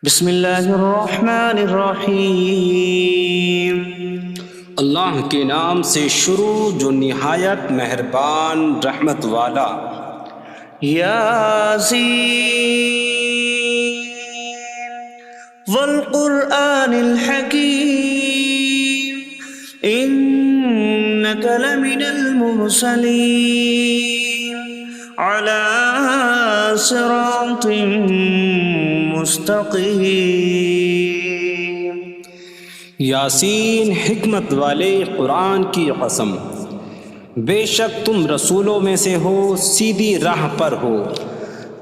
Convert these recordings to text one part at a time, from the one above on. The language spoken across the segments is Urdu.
بسم اللہ الرحمن الرحیم۔ اللہ کے نام سے شروع جو نہایت مہربان رحمت والا۔ یاسین والقرآن الحکیم انک لمن المرسلین علی صراط مستقیم۔ یاسین حکمت والے قرآن کی قسم، بے شک تم رسولوں میں سے ہو، سیدھی راہ پر ہو۔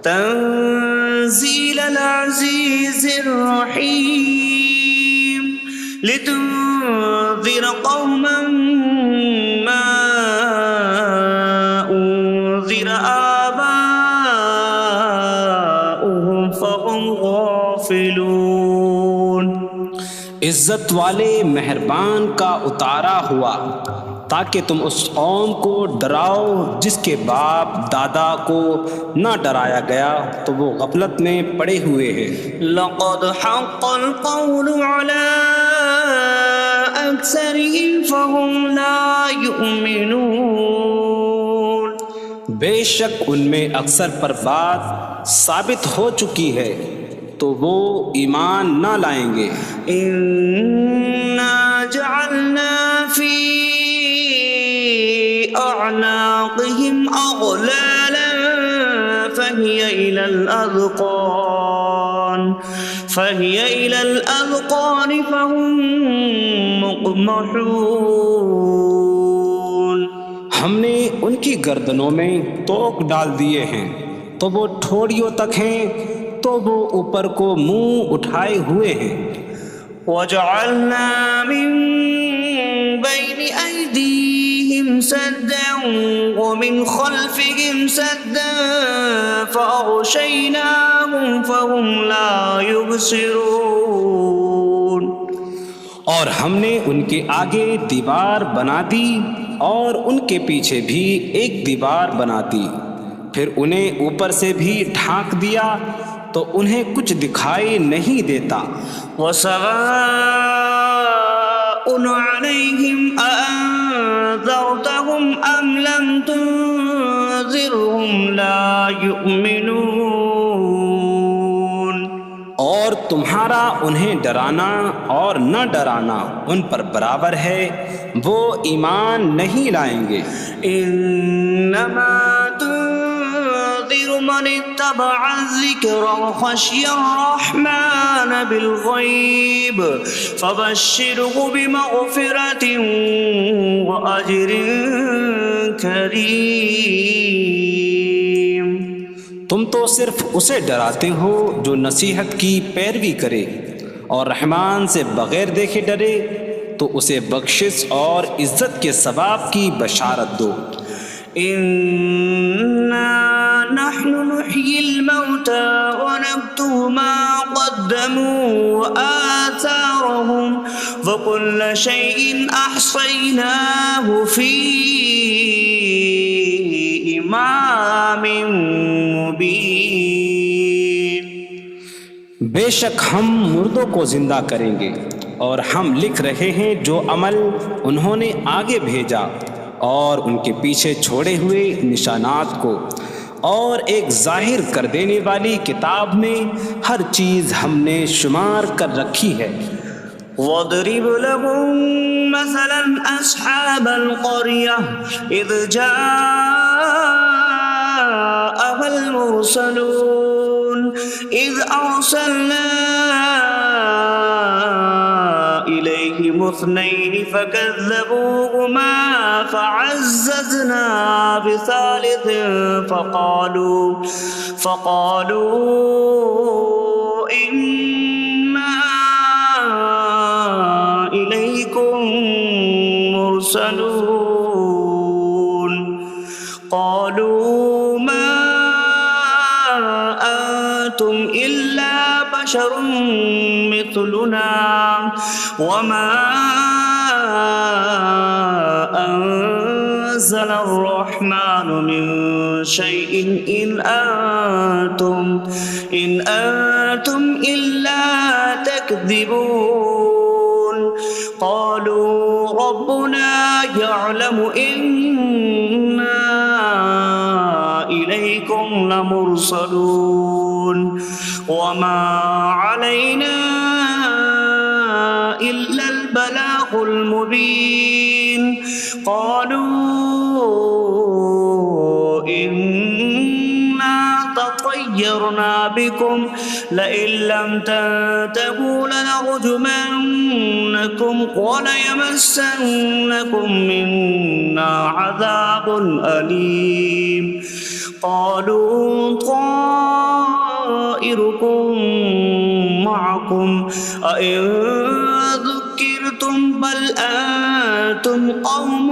تنزیل العزیز الرحیم لتنذر قوما ما انذر آباؤهم فهم غافلون۔ عزت والے مہربان کا اتارا ہوا تاکہ تم اس قوم کو ڈراؤ جس کے باپ دادا کو نہ ڈرایا گیا تو وہ غفلت میں پڑے ہوئے ہیں۔ لقد حق القول على أكثرهم فهم لا يؤمنون۔ بے شک ان میں اکثر پر بات ثابت ہو چکی ہے تو وہ ایمان نہ لائیں گے۔ إنا جعلنا في أعناقهم أغلالا فهي إلى الأذقان فهم مقمحون۔ ہم نے ان کی گردنوں میں توق ڈال دیے ہیں تو وہ ٹھوڑیوں تک ہیں، تو وہ اوپر کو منہ اٹھائے ہوئے ہیں۔ وجعلنا من بين أيديهم سدا ومن خلفهم سدا فأغشيناهم فهم لا يبصرون۔ اور ہم نے ان کے آگے دیوار بنا دی اور ان کے پیچھے بھی ایک دیوار بنا دی، پھر انہیں اوپر سے بھی ڈھانک دیا تو انہیں کچھ دکھائی نہیں دیتا۔ وسواء عليهم أأنذرتهم أم لم تنذرهم لا يؤمنون۔ اور تمہارا انہیں ڈرانا اور نہ ڈرانا ان پر برابر ہے، وہ ایمان نہیں لائیں گے۔ انما تنذر من اتبع الذکر وخشی الرحمن بالغیب فبشره بمغفرة وأجر کریم۔ تم تو صرف اسے ڈراتے ہو جو نصیحت کی پیروی کرے اور رحمان سے بغیر دیکھے ڈرے، تو اسے بخشش اور عزت کے ثواب کی بشارت دو۔ انا نحن نحيي الموتى ونكتب ما قدموا وآثارهم وكل شيء أحصيناه في إمام مبين۔ بے شک ہم مردوں کو زندہ کریں گے اور ہم لکھ رہے ہیں جو عمل انہوں نے آگے بھیجا اور ان کے پیچھے چھوڑے ہوئے نشانات کو، اور ایک ظاہر کر دینے والی کتاب میں ہر چیز ہم نے شمار کر رکھی ہے۔ وَاضْرِبْ لَهُم مَّثَلًا أَصْحَابَ الْقَرْيَةِ إِذْ جَاءَهَا الْمُرْسَلُونَ إِذْ أَرْسَلْنَا إِلَيْهِمُ اثْنَيْنِ فَكَذَّبُوهُمَا فَعَزَّزْنَا بِثَالِثٍ فَقَالُوا إِنَّا إِلَيْكُمْ مُرْسَلُونَ۔ قَالُوا مَا أَنتُمْ إِلَّا بَشَرٌ مِثْلُنَا وَمَا أَنتُمْ نزل الرحمن من شيء إن أنتم إلا تكذبون قالوا ربنا يعلم إنا إليكم لمرسلون وما علينا إلا البلاغ المبين قالوا إنا تطيرنا بكم لئن لم تنتهوا لنرجمنكم وليمسنكم منا عذاب أليم قالوا طائركم معكم أئن ذكرتم بل أنتم قوم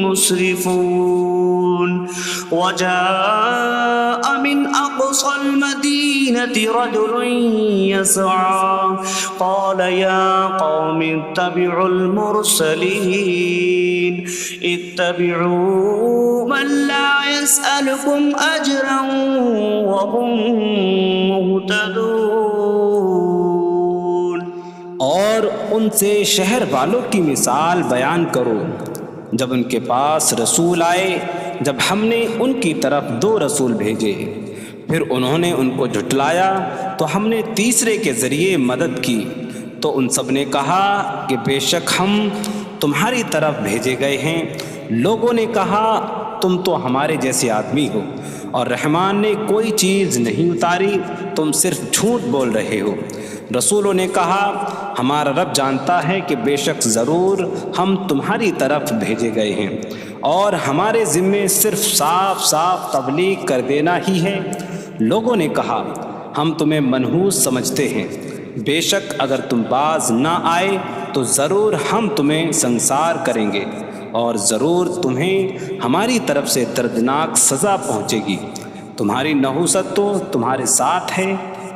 مسرفون وجاء من أقصى المدينة رجل يسعى قال يا قوم اتبعوا المرسلين اتبعوا من لا يسألكم أجرا وهم مهتدون اور ان سے شہر والوں کی مثال بیان کرو جب ان کے پاس رسول آئے جب ہم نے ان کی طرف 2 رسول بھیجے پھر انہوں نے ان کو جھٹلایا تو ہم نے تیسرے کے ذریعے مدد کی تو ان سب نے کہا کہ بے شک ہم تمہاری طرف بھیجے گئے ہیں لوگوں نے کہا تم تو ہمارے جیسے آدمی ہو اور رحمان نے کوئی چیز نہیں اتاری تم صرف جھوٹ بول رہے ہو رسولوں نے کہا ہمارا رب جانتا ہے کہ بے شک ضرور ہم تمہاری طرف بھیجے گئے ہیں اور ہمارے ذمے صرف صاف صاف تبلیغ کر دینا ہی ہے لوگوں نے کہا ہم تمہیں منحوس سمجھتے ہیں بے شک اگر تم باز نہ آئے تو ضرور ہم تمہیں سنسار کریں گے اور ضرور تمہیں ہماری طرف سے دردناک سزا پہنچے گی تمہاری نحوست تو تمہارے ساتھ ہے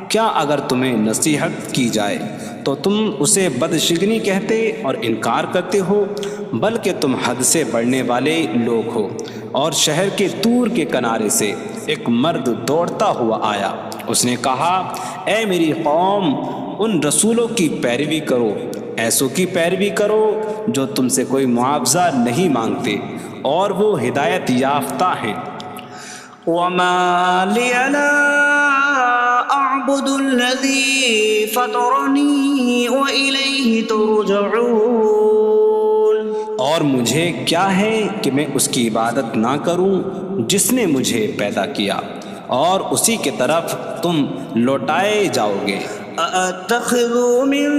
کیا اگر تمہیں نصیحت کی جائے تو تم اسے بدشگنی کہتے اور انکار کرتے ہو بلکہ تم حد سے بڑھنے والے لوگ ہو اور شہر کے دور کے کنارے سے ایک مرد دوڑتا ہوا آیا اس نے کہا اے میری قوم ان رسولوں کی پیروی کرو ایسوں کی پیروی کرو جو تم سے کوئی معاوضہ نہیں مانگتے اور وہ ہدایت یافتہ ہیں وما لي لا أعبد الذي فطرني وإليه ترجعون اور مجھے کیا ہے کہ میں اس کی عبادت نہ کروں جس نے مجھے پیدا کیا اور اسی کی طرف تم لوٹائے جاؤ گے أأتخذ من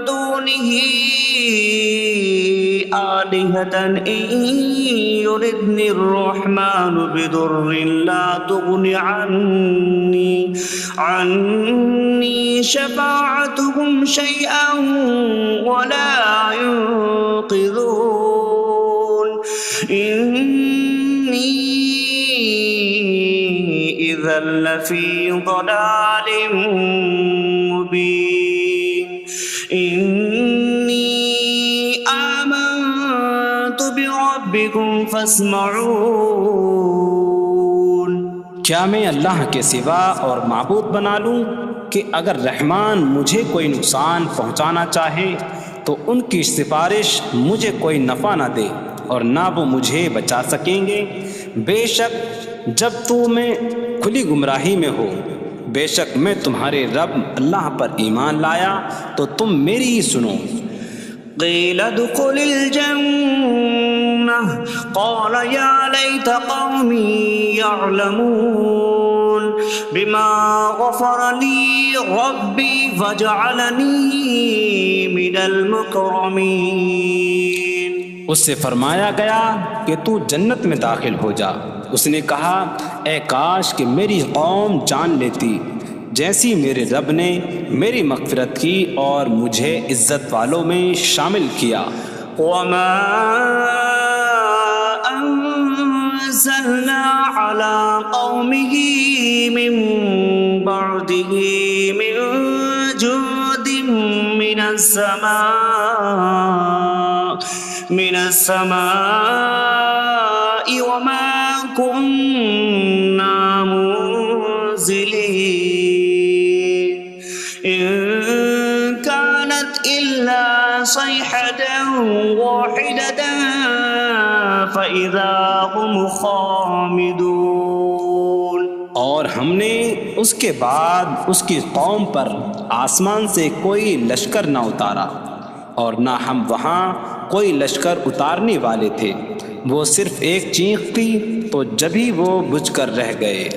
دونه آلهة إن يردني الرحمن بضر لا تغن عني شفاعتهم شيئا ولا ينقذون إني إذا لفي ضلال مبين إني آمنت بربكم فاسمعون کیا میں اللہ کے سوا اور معبود بنا لوں کہ اگر رحمان مجھے کوئی نقصان پہنچانا چاہے تو ان کی سفارش مجھے کوئی نفع نہ دے اور نہ وہ مجھے بچا سکیں گے بے شک جب میں کھلی گمراہی میں ہو بے شک میں تمہارے رب اللہ پر ایمان لایا تو تم میری ہی سنو قيل ادخل الجنة قال يا ليت قومي يعلمون بما غفر لي ربي فجعلني من المكرمين اس سے فرمایا گیا کہ تو جنت میں داخل ہو جا اس نے کہا اے کاش کہ میری قوم جان لیتی جیسی میرے رب نے میری مغفرت کی اور مجھے عزت والوں میں شامل کیا وما أنزلنا على قومه من بعده من جود من السماء من السماء وما كنا منزلين إن كانت إلا صيحة واحدة فإذا هم خامدون۔ اور ہم نے اس کے بعد اس کی قوم پر آسمان سے کوئی لشکر نہ اتارا، اور نہ ہم وہاں کوئی لشکر اتارنے والے تھے، وہ صرف ایک چیخ تھی تو جبھی وہ بجھ کر رہ گئے۔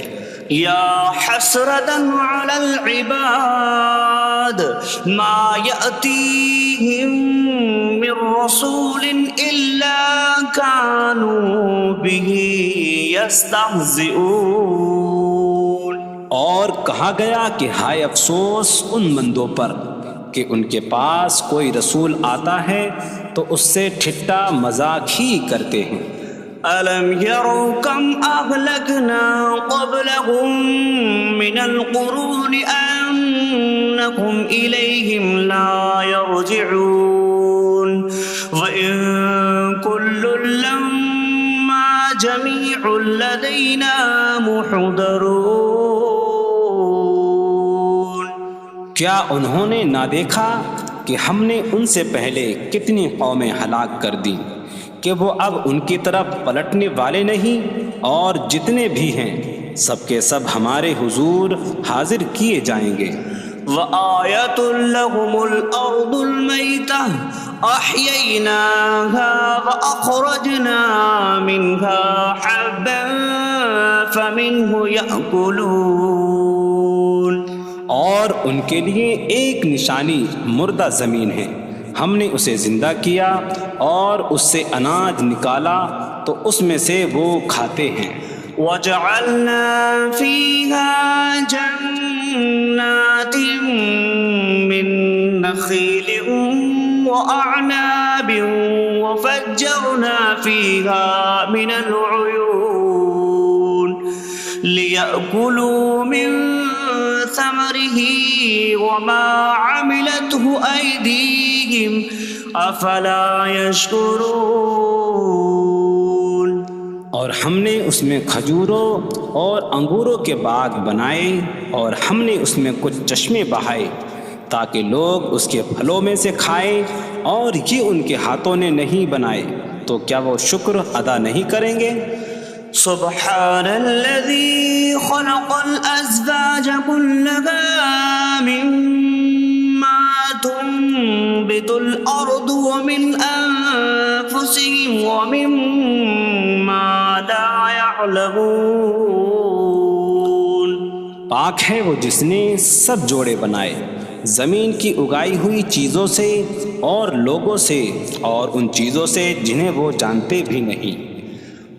یا حسرة على العباد ما يأتيهم من رسول إلا كانوا به يستهزئون۔ اور کہا گیا کہ ہائے افسوس ان بندوں پر کہ ان کے پاس کوئی رسول آتا ہے تو اس سے ٹھٹا مذاق ہی کرتے ہیں۔ أَلَمْ يَرَوْا كَمْ أَهْلَكْنَا قَبْلَهُمْ مِنَ الْقُرُونِ أَنَّكُمْ إِلَيْهِمْ لَا يَرْجِعُونَ وَإِن كُلٌّ لَّمَّا جَمِيعٌ لَّدَيْنَا مُحْضَرُونَ۔ کیا انہوں نے نہ دیکھا کہ ہم نے ان سے پہلے کتنی قومیں ہلاک کر دیں کہ وہ اب ان کی طرف پلٹنے والے نہیں، اور جتنے بھی ہیں سب کے سب ہمارے حضور حاضر کیے جائیں گے۔ وَآيَةٌ لَّهُمُ الْأَرْضُ الْمَيْتَةُ أَحْيَيْنَاهَا وَأَخْرَجْنَا مِنْهَا حَبًّا فَمِنْهُ يَأْكُلُونَ۔ اور ان کے لیے ایک نشانی مردہ زمین ہے، ہم نے اسے زندہ کیا اور اس سے اناج نکالا تو اس میں سے وہ کھاتے ہیں۔ وَجَعَلْنَا فِيهَا جَنَّاتٍ مِّن نَّخِيلٍ وَأَعْنَابٍ وَفَجَّرْنَا فِيهَا مِنَ الْعُيُونِ لِيَأْكُلُوا مِن ثَمَرِهِ وَمَا عَمِلَتْهُ أَيْدِيهِمْ أَفَلَا يَشْكُرُونَ۔ اور ہم نے اس میں کھجوروں اور انگوروں کے باغ بنائے، اور ہم نے اس میں کچھ چشمے بہائے تاکہ لوگ اس کے پھلوں میں سے کھائیں، اور یہ ان کے ہاتھوں نے نہیں بنائے، تو کیا وہ شکر ادا نہیں کریں گے؟ سبحان الذي خلق الأزواج كلها مما تنبت الأرض ومن أنفسهم ومما لا يعلمون۔ پاک ہے وہ جس نے سب جوڑے بنائے زمین کی اگائی ہوئی چیزوں سے اور لوگوں سے اور ان چیزوں سے جنہیں وہ جانتے بھی نہیں۔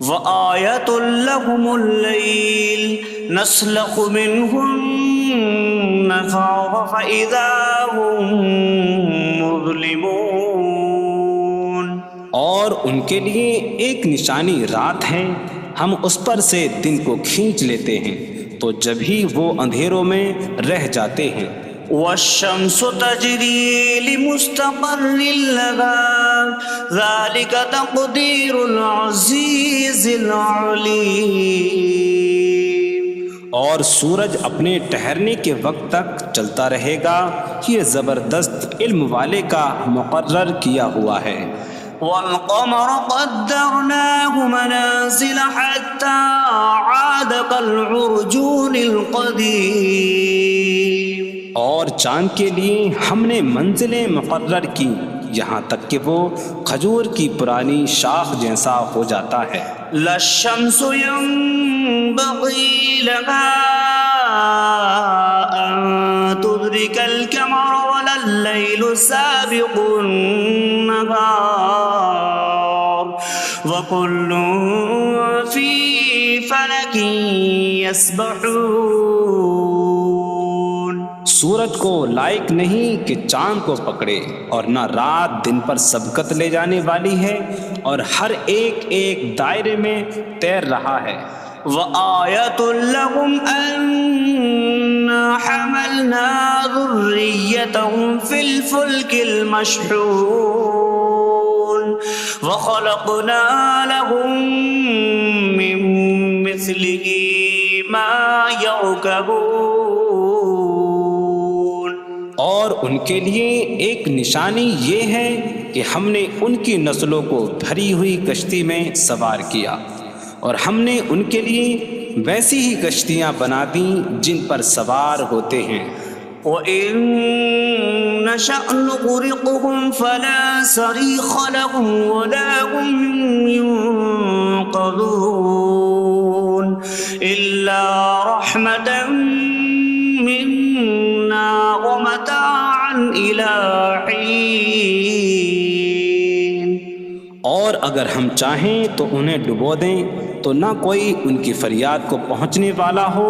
وَآيَةٌ لَّهُمُ اللَّيْلُ نَسْلَخُ مِنْهُ النَّهَارَ فَإِذَا هُم مُظْلِمُونَ۔ اور ان کے لیے ایک نشانی رات ہے، ہم اس پر سے دن کو کھینچ لیتے ہیں تو جبھی وہ اندھیروں میں رہ جاتے ہیں۔ وَالشَّمْسُ تَجْرِي لِمُسْتَقَرٍّ لَّهَا ذَلِكَ تَقْدِيرُ الْعَزِيزِ الْعَلِيمِ۔ اور سورج اپنے ٹھہرنے کے وقت تک چلتا رہے گا، یہ زبردست علم والے کا مقرر کیا ہوا ہے۔ وَالْقَمَرَ قَدَّرْنَاهُ مَنَازِلَ حَتَّى عَادَ كَالْعُرْجُونِ الْقَدِيمِ۔ اور چاند کے لیے ہم نے منزلیں مقرر کی یہاں تک کہ وہ کھجور کی پرانی شاخ جیسا ہو جاتا ہے۔ لا الشمس ينبغي لها أن تدرك القمر ولا الليل سابق النهار وكل في فلك يسبحون۔ سورج کو لائق نہیں کہ چاند کو پکڑے، اور نہ رات دن پر سبقت لے جانے والی ہے، اور ہر ایک ایک دائرے میں تیر رہا ہے۔ وَآيَةٌ لَّهُمْ أَنَّا حَمَلْنَا ذُرِّيَّتَهُمْ فِي الْفُلْكِ الْمَشْحُونِ۔ وخلقنا لهم من مثله ما يركبون. اور ان کے لیے ایک نشانی یہ ہے کہ ہم نے ان کی نسلوں کو بھری ہوئی کشتی میں سوار کیا، اور ہم نے ان کے لیے ویسی ہی کشتیاں بنا دیں جن پر سوار ہوتے ہیں. وَإِن نَّشَأْ نُغْرِقْهُمْ فَلَا صَرِيخَ لَهُمْ وَلَا هُمْ يُنقَذُونَ إِلَّا رَحْمَةً مِّنَّا وَمَتَاعًا إِلَىٰ حِينٍ. اور اگر ہم چاہیں تو انہیں ڈبو دیں تو نہ کوئی ان کی فریاد کو پہنچنے والا ہو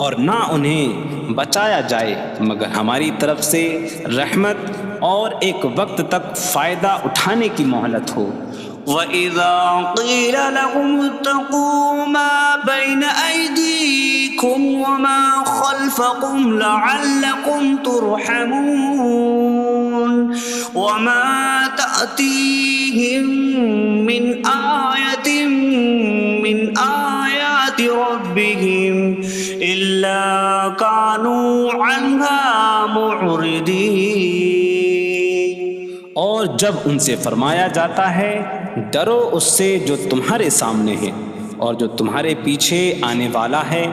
اور نہ انہیں بچایا جائے مگر ہماری طرف سے رحمت اور ایک وقت تک فائدہ اٹھانے کی مہلت ہو. وَإِذَا قِيلَ لَهُمُ اتَّقُوا مَا بَيْنَ أَيْدِيكُمْ وَمَا خَلْفَكُمْ لَعَلَّكُمْ تُرْحَمُونَ وَمَا تَأْتِيهِم مِّنْ آيَةٍ مِّنْ آيَاتِ رَبِّهِمْ إِلَّا كَانُوا عَنْهَا مُعْرِضِينَ. اور جب ان سے فرمایا جاتا ہے ڈرو اس سے جو تمہارے سامنے ہے اور جو تمہارے پیچھے آنے والا ہے،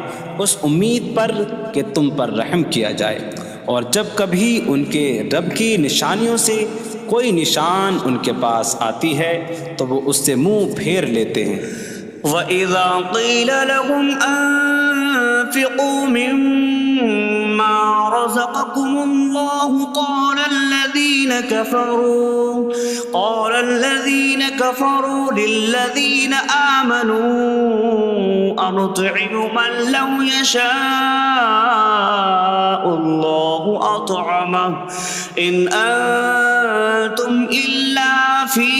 اس امید پر کہ تم پر رحم کیا جائے، اور جب کبھی ان کے رب کی نشانیوں سے کوئی نشان ان کے پاس آتی ہے تو وہ اس سے منہ پھیر لیتے ہیں. وَإِذَا قِيلَ لَهُمْ أَنفِقُوا مِمَّا رَزَقَكُمُ اللَّهُ قَالَ الَّذِينَ كَفَرُوا لِلَّذِينَ آمَنُوا أَنُطْعِمُ مَن لَّوْ يَشَاءُ اللَّهُ أَطْعَمَهُ إِنْ أَنتُمْ إِلَّا فِي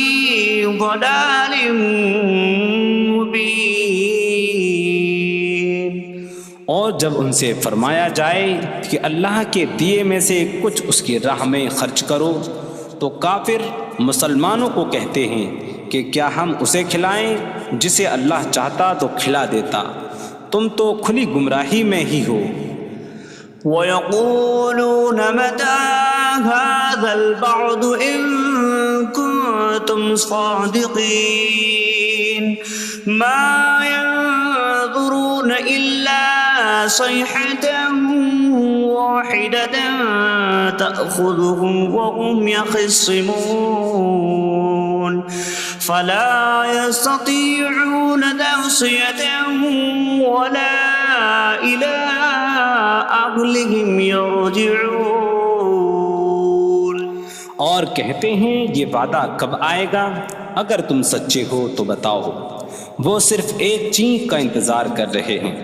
ضَلَالٍ مبین. اور جب ان سے فرمایا جائے کہ اللہ کے دیے میں سے کچھ اس کی راہ میں خرچ کرو تو کافر مسلمانوں کو کہتے ہیں کہ کیا ہم اسے کھلائیں جسے اللہ چاہتا تو کھلا دیتا، تم تو کھلی گمراہی میں ہی ہو. وَيَقُولُونَ مَتَىٰ هَٰذَا الْوَعْدُ إِن كُنتُمْ صَادِقِينَ مَا يَنظُرُونَ إِلَّا صَيْحَةً وَاحِدَةً تَأْخُذُهُمْ وَهُمْ يَخِصِّمُونَ فَلَا يَسْتَطِيعُونَ تَوْصِيَةً وَلَا إِلَىٰ أَهْلِهِمْ يَرْجِعُونَ. اور کہتے ہیں یہ وعدہ کب آئے گا؟ اگر تم سچے ہو تو بتاؤ. وہ صرف ایک چینک کا انتظار کر رہے ہیں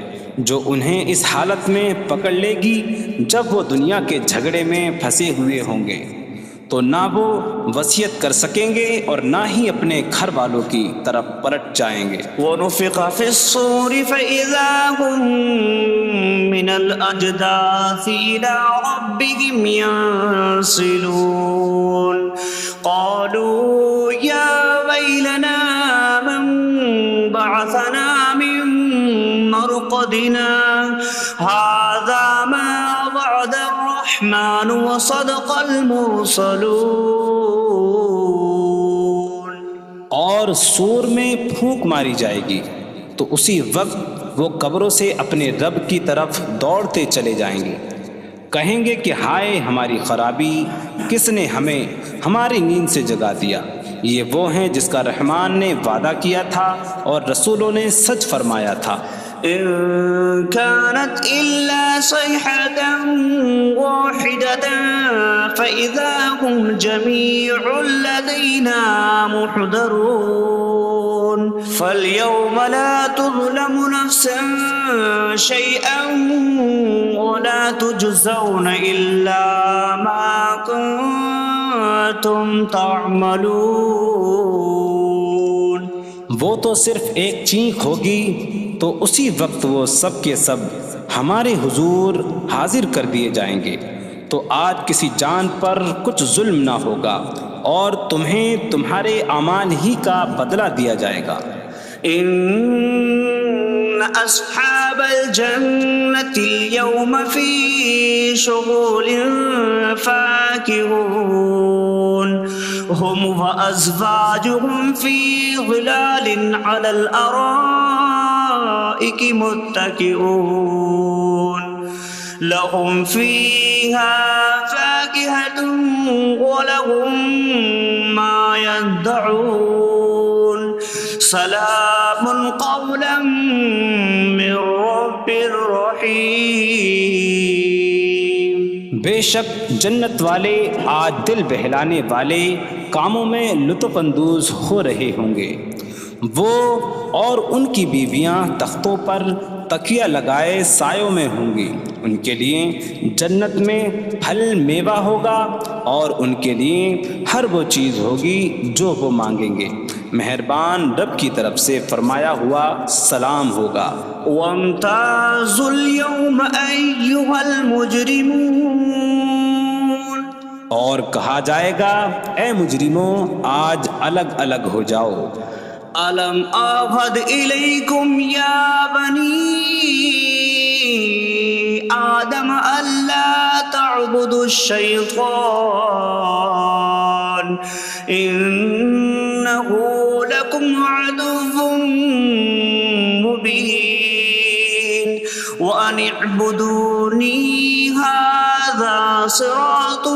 جو انہیں اس حالت میں پکڑ لے گی جب وہ دنیا کے جھگڑے میں پھنسے ہوئے ہوں گے، تو نہ وہ وصیت کر سکیں گے اور نہ ہی اپنے گھر والوں کی طرف پلٹ جائیں گے. وَنُفِخَ فِي الصُّورِ فَإِذَا هُم مِّنَ الْأَجْدَاثِ إِلَىٰ رَبِّهِمْ يَنسِلُونَ قَالُوا يَا وَيْلَنَا مَن بَعَثَنَا مِن مَّرْقَدِنَا هَٰذَا مَا وَعَدَ الرَّحْمَٰنُ وَصَدَقَ الْمُرْسَلُونَ. اور سور میں پھونک ماری جائے گی تو اسی وقت وہ قبروں سے اپنے رب کی طرف دوڑتے چلے جائیں گے، کہیں گے کہ ہائے ہماری خرابی، کس نے ہمیں ہماری نیند سے جگا دیا. یہ وہ ہیں جس کا رحمان نے وعدہ کیا تھا اور رسولوں نے سچ فرمایا تھا. إن كانت إلا صيحة واحدة فإذا هم جميع لدينا محضرون فاليوم لا تظلم نفس شيئا ولا تجزون إلا ما كنتم تعملون. وہ تو صرف ایک چینک ہوگی تو اسی وقت وہ سب کے سب ہمارے حضور حاضر کر دیے جائیں گے، تو آج کسی جان پر کچھ ظلم نہ ہوگا اور تمہیں تمہارے اعمال ہی کا بدلہ دیا جائے گا۔ إن أصحاب الجنة اليوم في شغل فاكهون هم وأزواجهم في ظلال على الأرائك متكئون لهم فيها فاكهة ولهم ما يدعون سلام قولا من رب رحیم۔ بے شک جنت والے آج دل بہلانے والے کاموں میں لطف اندوز ہو رہے ہوں گے۔ وہ اور ان کی بیویاں تختوں پر تکیہ لگائے سایوں میں ہوں گی۔ ان کے لیے جنت میں پھل میوہ ہوگا اور ان کے لیے ہر وہ چیز ہوگی جو وہ مانگیں گے۔ مہربان رب کی طرف سے فرمایا ہوا سلام ہوگا۔ وامتازوا اليوم أيها المجرمون، اور کہا جائے گا اے مجرموں آج الگ الگ ہو جاؤ۔ ألم أعهد إليكم يا بني آدم ألا تعبدوا الشيطان إنه لكم عدو مبين وأن اعبدوني هذا صراط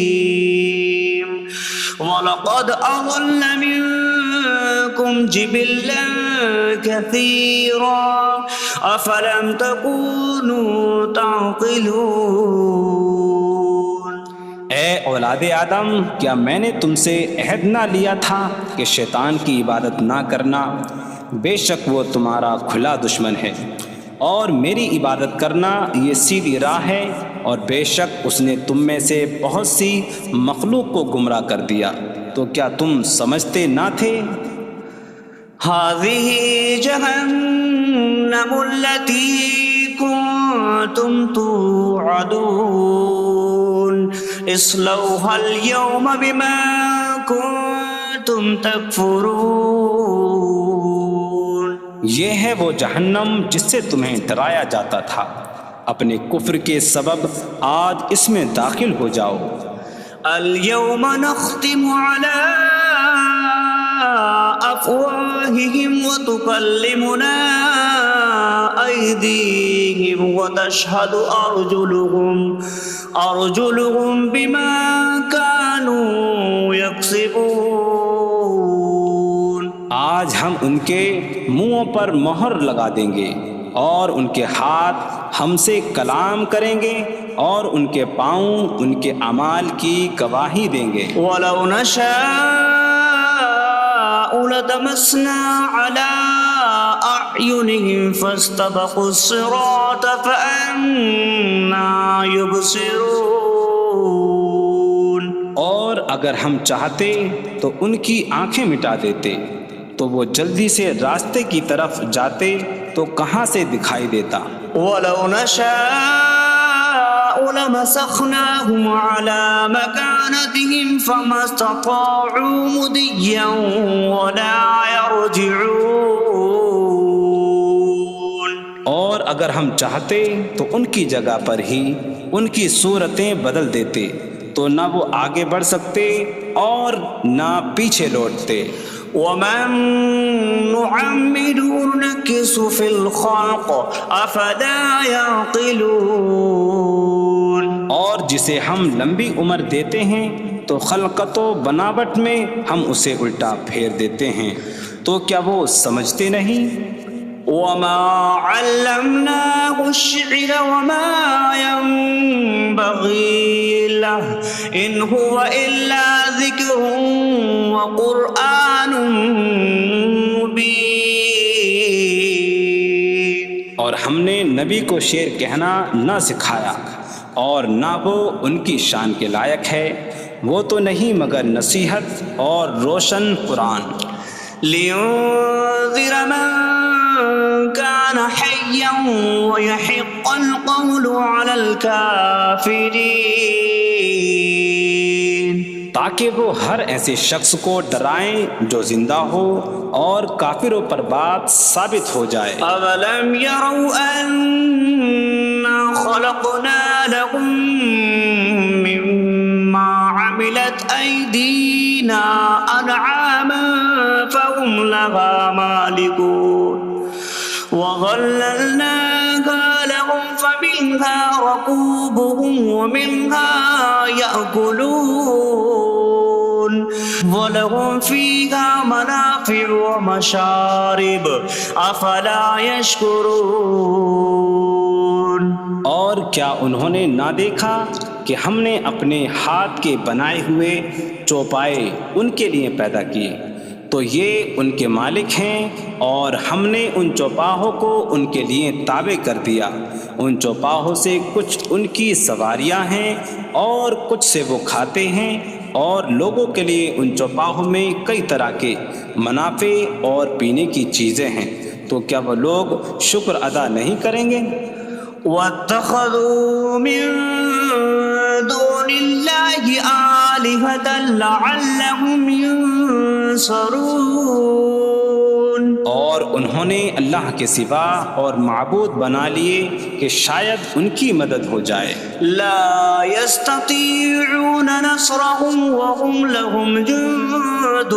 مستقيم وَلَقَدْ أَضَلَّ مِنكُمْ جِبِلًّا كَثِيرًا أَفَلَمْ تَكُونُوا تَعْقِلُونَ۔ اے اولاد آدم، کیا میں نے تم سے عہد نہ لیا تھا کہ شیطان کی عبادت نہ کرنا؟ بے شک وہ تمہارا کھلا دشمن ہے، اور میری عبادت کرنا یہ سیدھی راہ ہے، اور بے شک اس نے تم میں سے بہت سی مخلوق کو گمراہ کر دیا، تو کیا تم سمجھتے نہ تھے؟ هذه جهنم التي كنتم توعدون اصلوها اليوم بما كنتم تكفرون۔ یہ ہے وہ جہنم جس سے تمہیں ڈرایا جاتا تھا، اپنے کفر کے سبب آج اس میں داخل ہو جاؤ۔ اليوم نختم على أفواههم وتكلمنا أيديهم وتشهد أرجلهم بما كانوا يكسبون۔ آج ہم ان کے منہوں پر مہر لگا دیں گے، اور ان کے ہاتھ ہم سے کلام کریں گے، اور ان کے پاؤں ان کے اعمال کی گواہی دیں گے۔ وَلَوْ نَشَاءُ لَطَمَسْنَا عَلَىٰ أَعْيُنِهِمْ فَاسْتَبَقُوا الصِّرَاطَ فَأَنَّىٰ يُبْصِرُونَ۔ اور اگر ہم چاہتے تو ان کی آنکھیں مٹا دیتے، تو وہ جلدی سے راستے کی طرف جاتے تو کہاں سے دکھائی دیتا۔ وَلَوْ نَشَاءُ لَمَسَخْنَاهُمْ عَلَىٰ مَكَانَتِهِمْ فَمَا اسْتَطَاعُوا مُضِيًّا وَلَا يَرْجِعُونَ۔ اور اگر ہم چاہتے تو ان کی جگہ پر ہی ان کی صورتیں بدل دیتے، تو نہ وہ آگے بڑھ سکتے اور نہ پیچھے لوٹتے۔ وَمَن نُّعَمِّرْهُ نُنَكِّسْهُ فِي الْخَلْقِ أَفَلَا يَعْقِلُونَ۔ اور جسے ہم لمبی عمر دیتے ہیں تو خلقت و بناوٹ میں ہم اسے الٹا پھیر دیتے ہیں، تو کیا وہ سمجھتے نہیں؟ وَمَا عَلَّمْنَاهُ الشِّعْرَ وَمَا يَنبَغِي لَهُ إِنْ هُوَ إِلَّا ذِكْرٌ وَقُرْآنٌ مُبِينٌ۔ اور ہم نے نبی کو شعر کہنا نہ سکھایا، اور نہ وہ ان کی شان کے لائق ہے، وہ تو نہیں مگر نصیحت اور روشن قرآن۔ لِيُنذِرَ مَن كَانَ حَيًّا حيا ويحق القول على الكافرين تاکہ وہ ہر ایسے شخص کو ڈرائیں جو زندہ ہو اور کافروں پر بات ثابت ہو جائے۔ أولم يروا أنا خلقنا لهم مما عملت أيدينا أنعاما فهم لها مالكون وظللناها لهم فمنها ركوبهم ومنها يأكلون وَلَهُمْ فِيهَا مَنَافِعُ وَمَشَارِبُ أَفَلَا يَشْكُرُونَ۔ اور کیا انہوں نے نہ دیکھا کہ ہم نے اپنے ہاتھ کے بنائے ہوئے چوپائے ان کے لیے پیدا کیے، تو یہ ان کے مالک ہیں، اور ہم نے ان چوپاہوں کو ان کے لیے تابع کر دیا۔ ان چوپاہوں سے کچھ ان کی سواریاں ہیں اور کچھ سے وہ کھاتے ہیں، اور لوگوں کے لیے ان چوپاہوں میں کئی طرح کے منافع اور پینے کی چیزیں ہیں، تو کیا وہ لوگ شکر ادا نہیں کریں گے؟ وَاتَّخَذُوا مِن دُونِ اللَّهِ آلِهَةً لَعَلَّهُمْ يُنصَرُونَ۔ اور انہوں نے اللہ کے سوا اور معبود بنا لیے کہ شاید ان کی مدد ہو جائے۔ لا يستطيعون نصرهم وهم لهم جند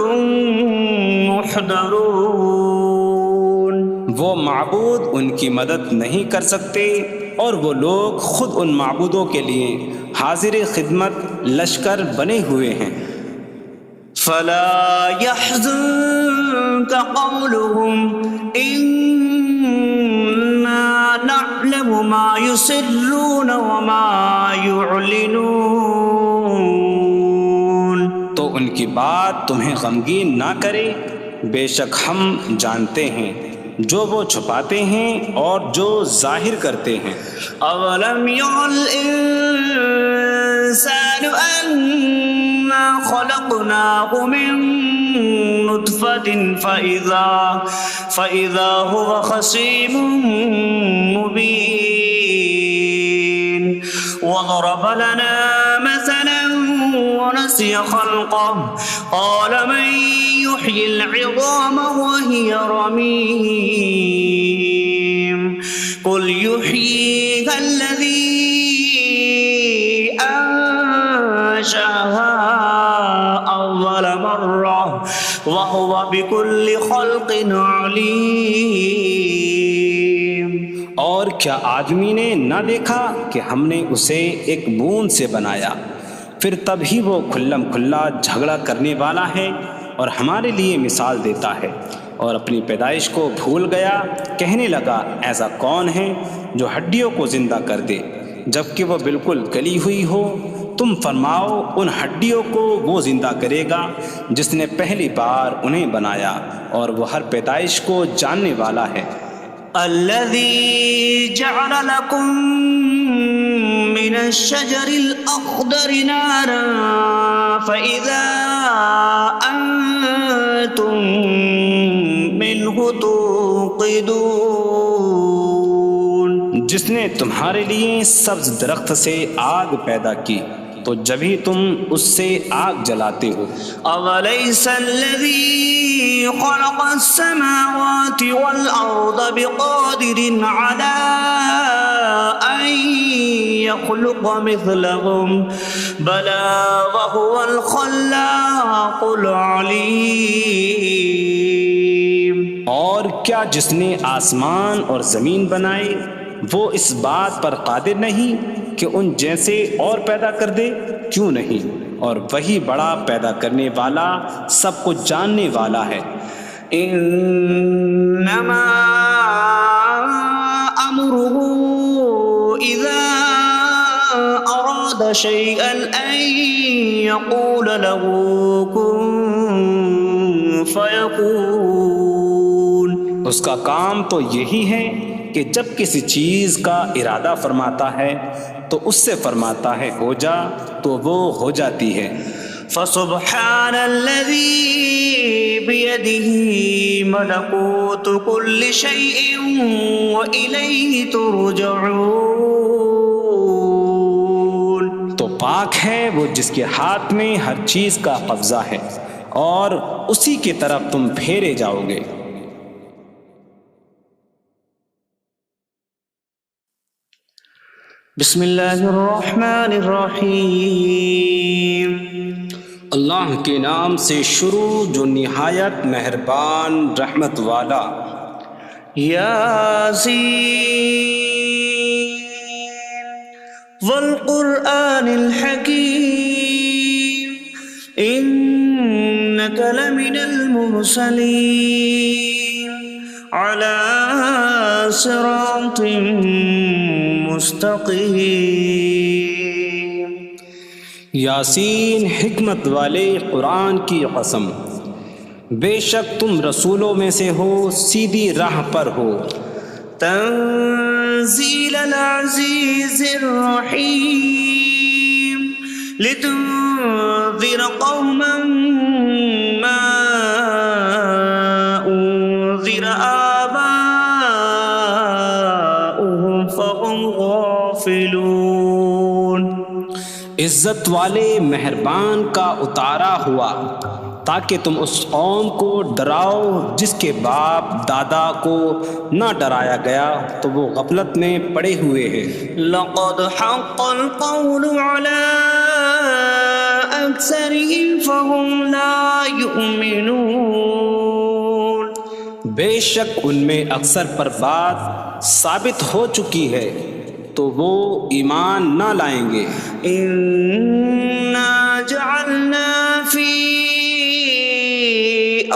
محضرون۔ وہ معبود ان کی مدد نہیں کر سکتے، اور وہ لوگ خود ان معبودوں کے لیے حاضر خدمت لشکر بنے ہوئے ہیں۔ فلا يحزنك قولهم إنا نعلم ما يسرون وما يعلنون۔ تو ان کی بات تمہیں غمگین نہ کرے، بے شک ہم جانتے ہیں جو وہ چھپاتے ہیں اور جو ظاہر کرتے ہیں۔ اولم ير الانسان انا خلقناه من نطفة فإذا هو خصيم مبين وضرب لنا مثلا ونسي خلقه قال من يحيي العظام وهي رميم قل يحييها الذي أنشأها أول مرة وهو بكل خلق عليم۔ اور کیا آدمی نے نہ دیکھا کہ ہم نے اسے ایک بوند سے بنایا، پھر تب ہی وہ کھلم کھلا جھگڑا کرنے والا ہے اور ہمارے لیے مثال دیتا ہے، اور اپنی پیدائش کو بھول گیا، کہنے لگا ایسا کون ہے جو ہڈیوں کو زندہ کر دے جبکہ وہ بالکل گلی ہوئی ہو؟ تم فرماؤ ان ہڈیوں کو وہ زندہ کرے گا جس نے پہلی بار انہیں بنایا، اور وہ ہر پیدائش کو جاننے والا ہے۔ الذي جعل لكم من الشجر الأخضر نارا فإذا أنتم منه توقدون۔ جس نے تمہارے لیے سبز درخت سے آگ پیدا کی تو جبھی تم اس سے آگ جلاتے ہو۔ أَوَلَيْسَ الَّذِي خَلَقَ السَّمَاوَاتِ وَالْأَرْضَ بِقَادِرٍ عَلَىٰ أَن يَخْلُقَ مِثْلَهُم بَلَىٰ وَهُوَ الْخَلَّاقُ الْعَلِيمُ۔ اور کیا جس نے آسمان اور زمین بنائے وہ اس بات پر قادر نہیں کہ ان جیسے اور پیدا کر دے؟ کیوں نہیں، اور وہی بڑا پیدا کرنے والا سب کچھ جاننے والا ہے۔ انما امره اذا اراد شيئا ان يقول له كن فيكون۔ اس کا کام تو یہی ہے کہ جب کسی چیز کا ارادہ فرماتا ہے تو اس سے فرماتا ہے ہو جا، تو وہ ہو جاتی ہے۔ فسبحان الذي بيده ملكوت كل شيء وإليه ترجعون. تو پاک ہے وہ جس کے ہاتھ میں ہر چیز کا قبضہ ہے اور اسی کی طرف تم پھیرے جاؤ گے. بسم اللہ الرحمن الرحیم. اللہ کے نام سے شروع جو نہایت مہربان رحمت والا. یاسین والقرآن الحکیم انک لمن المرسلین علی صراط مستقیم. یاسین حکمت والے قرآن کی قسم، بے شک تم رسولوں میں سے ہو، سیدھی راہ پر ہو. تنزیل العزیز الرحیم لتنذر قوما ما انذر آباؤهم فهم غافلون. عزت والے مہربان کا اتارا ہوا تاکہ تم اس قوم کو ڈراؤ جس کے باپ دادا کو نہ ڈرایا گیا تو وہ غفلت میں پڑے ہوئے ہیں. لقد حق القول على أكثرهم فهم لا يؤمنون. بے شک ان میں اکثر پر بات ثابت ہو چکی ہے تو وہ ایمان نہ لائیں گے. إنا جعلنا في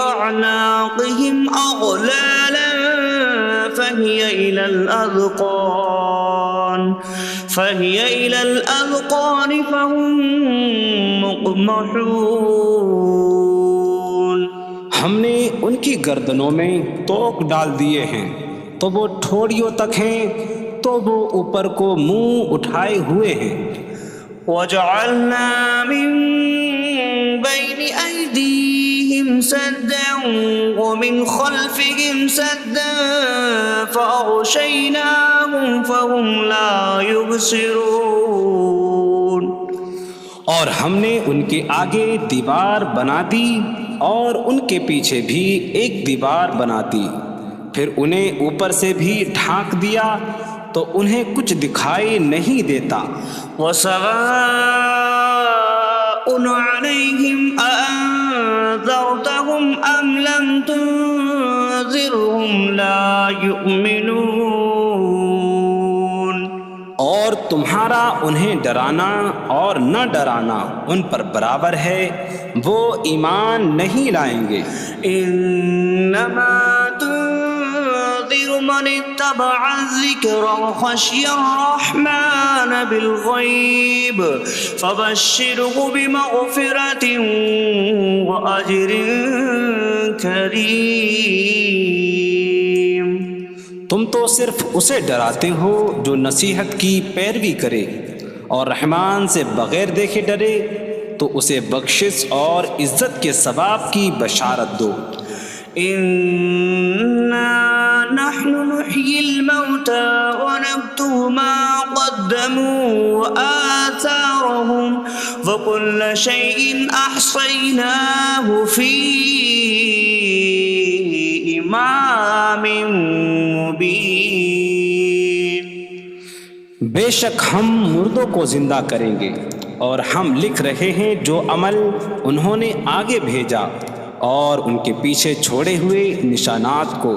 أعناقهم أغلالا فهي إلى الأذقان فهم مقمحون. ہم نے ان کی گردنوں میں توق ڈال دیے ہیں تو وہ ٹھوڑیوں تک ہیں تو وہ اوپر کو منہ اٹھائے ہوئے ہیں. وجعلنا من بين أيديهم سدا ومن خلفهم سدا فأغشيناهم فهم لا يبصرون. اور ہم نے ان کے آگے دیوار بنا دی اور ان کے پیچھے بھی ایک دیوار بنا دی، پھر انہیں اوپر سے بھی ڈھانک دیا تو انہیں کچھ دکھائی نہیں دیتا. وسواء عليهم أأنذرتهم أم لم تنذرهم لا يؤمنون. اور تمہارا انہیں ڈرانا اور نہ ڈرانا ان پر برابر ہے، وہ ایمان نہیں لائیں گے. انما تنذر من اتبع الذکر وخشی الرحمن بالغیب فبشره بمغفرة وأجر کریم. تم تو صرف اسے ڈراتے ہو جو نصیحت کی پیروی کرے اور رحمان سے بغیر دیکھے ڈرے تو اسے بخشش اور عزت کے ثواب کی بشارت دو. انا نحن نحيي الموتى ونكتب ما قدموا وآثارهم وكل شيء أحصيناه في إمام مبين. بے شک ہم مردوں کو زندہ کریں گے اور ہم لکھ رہے ہیں جو عمل انہوں نے آگے بھیجا اور ان کے پیچھے چھوڑے ہوئے نشانات کو،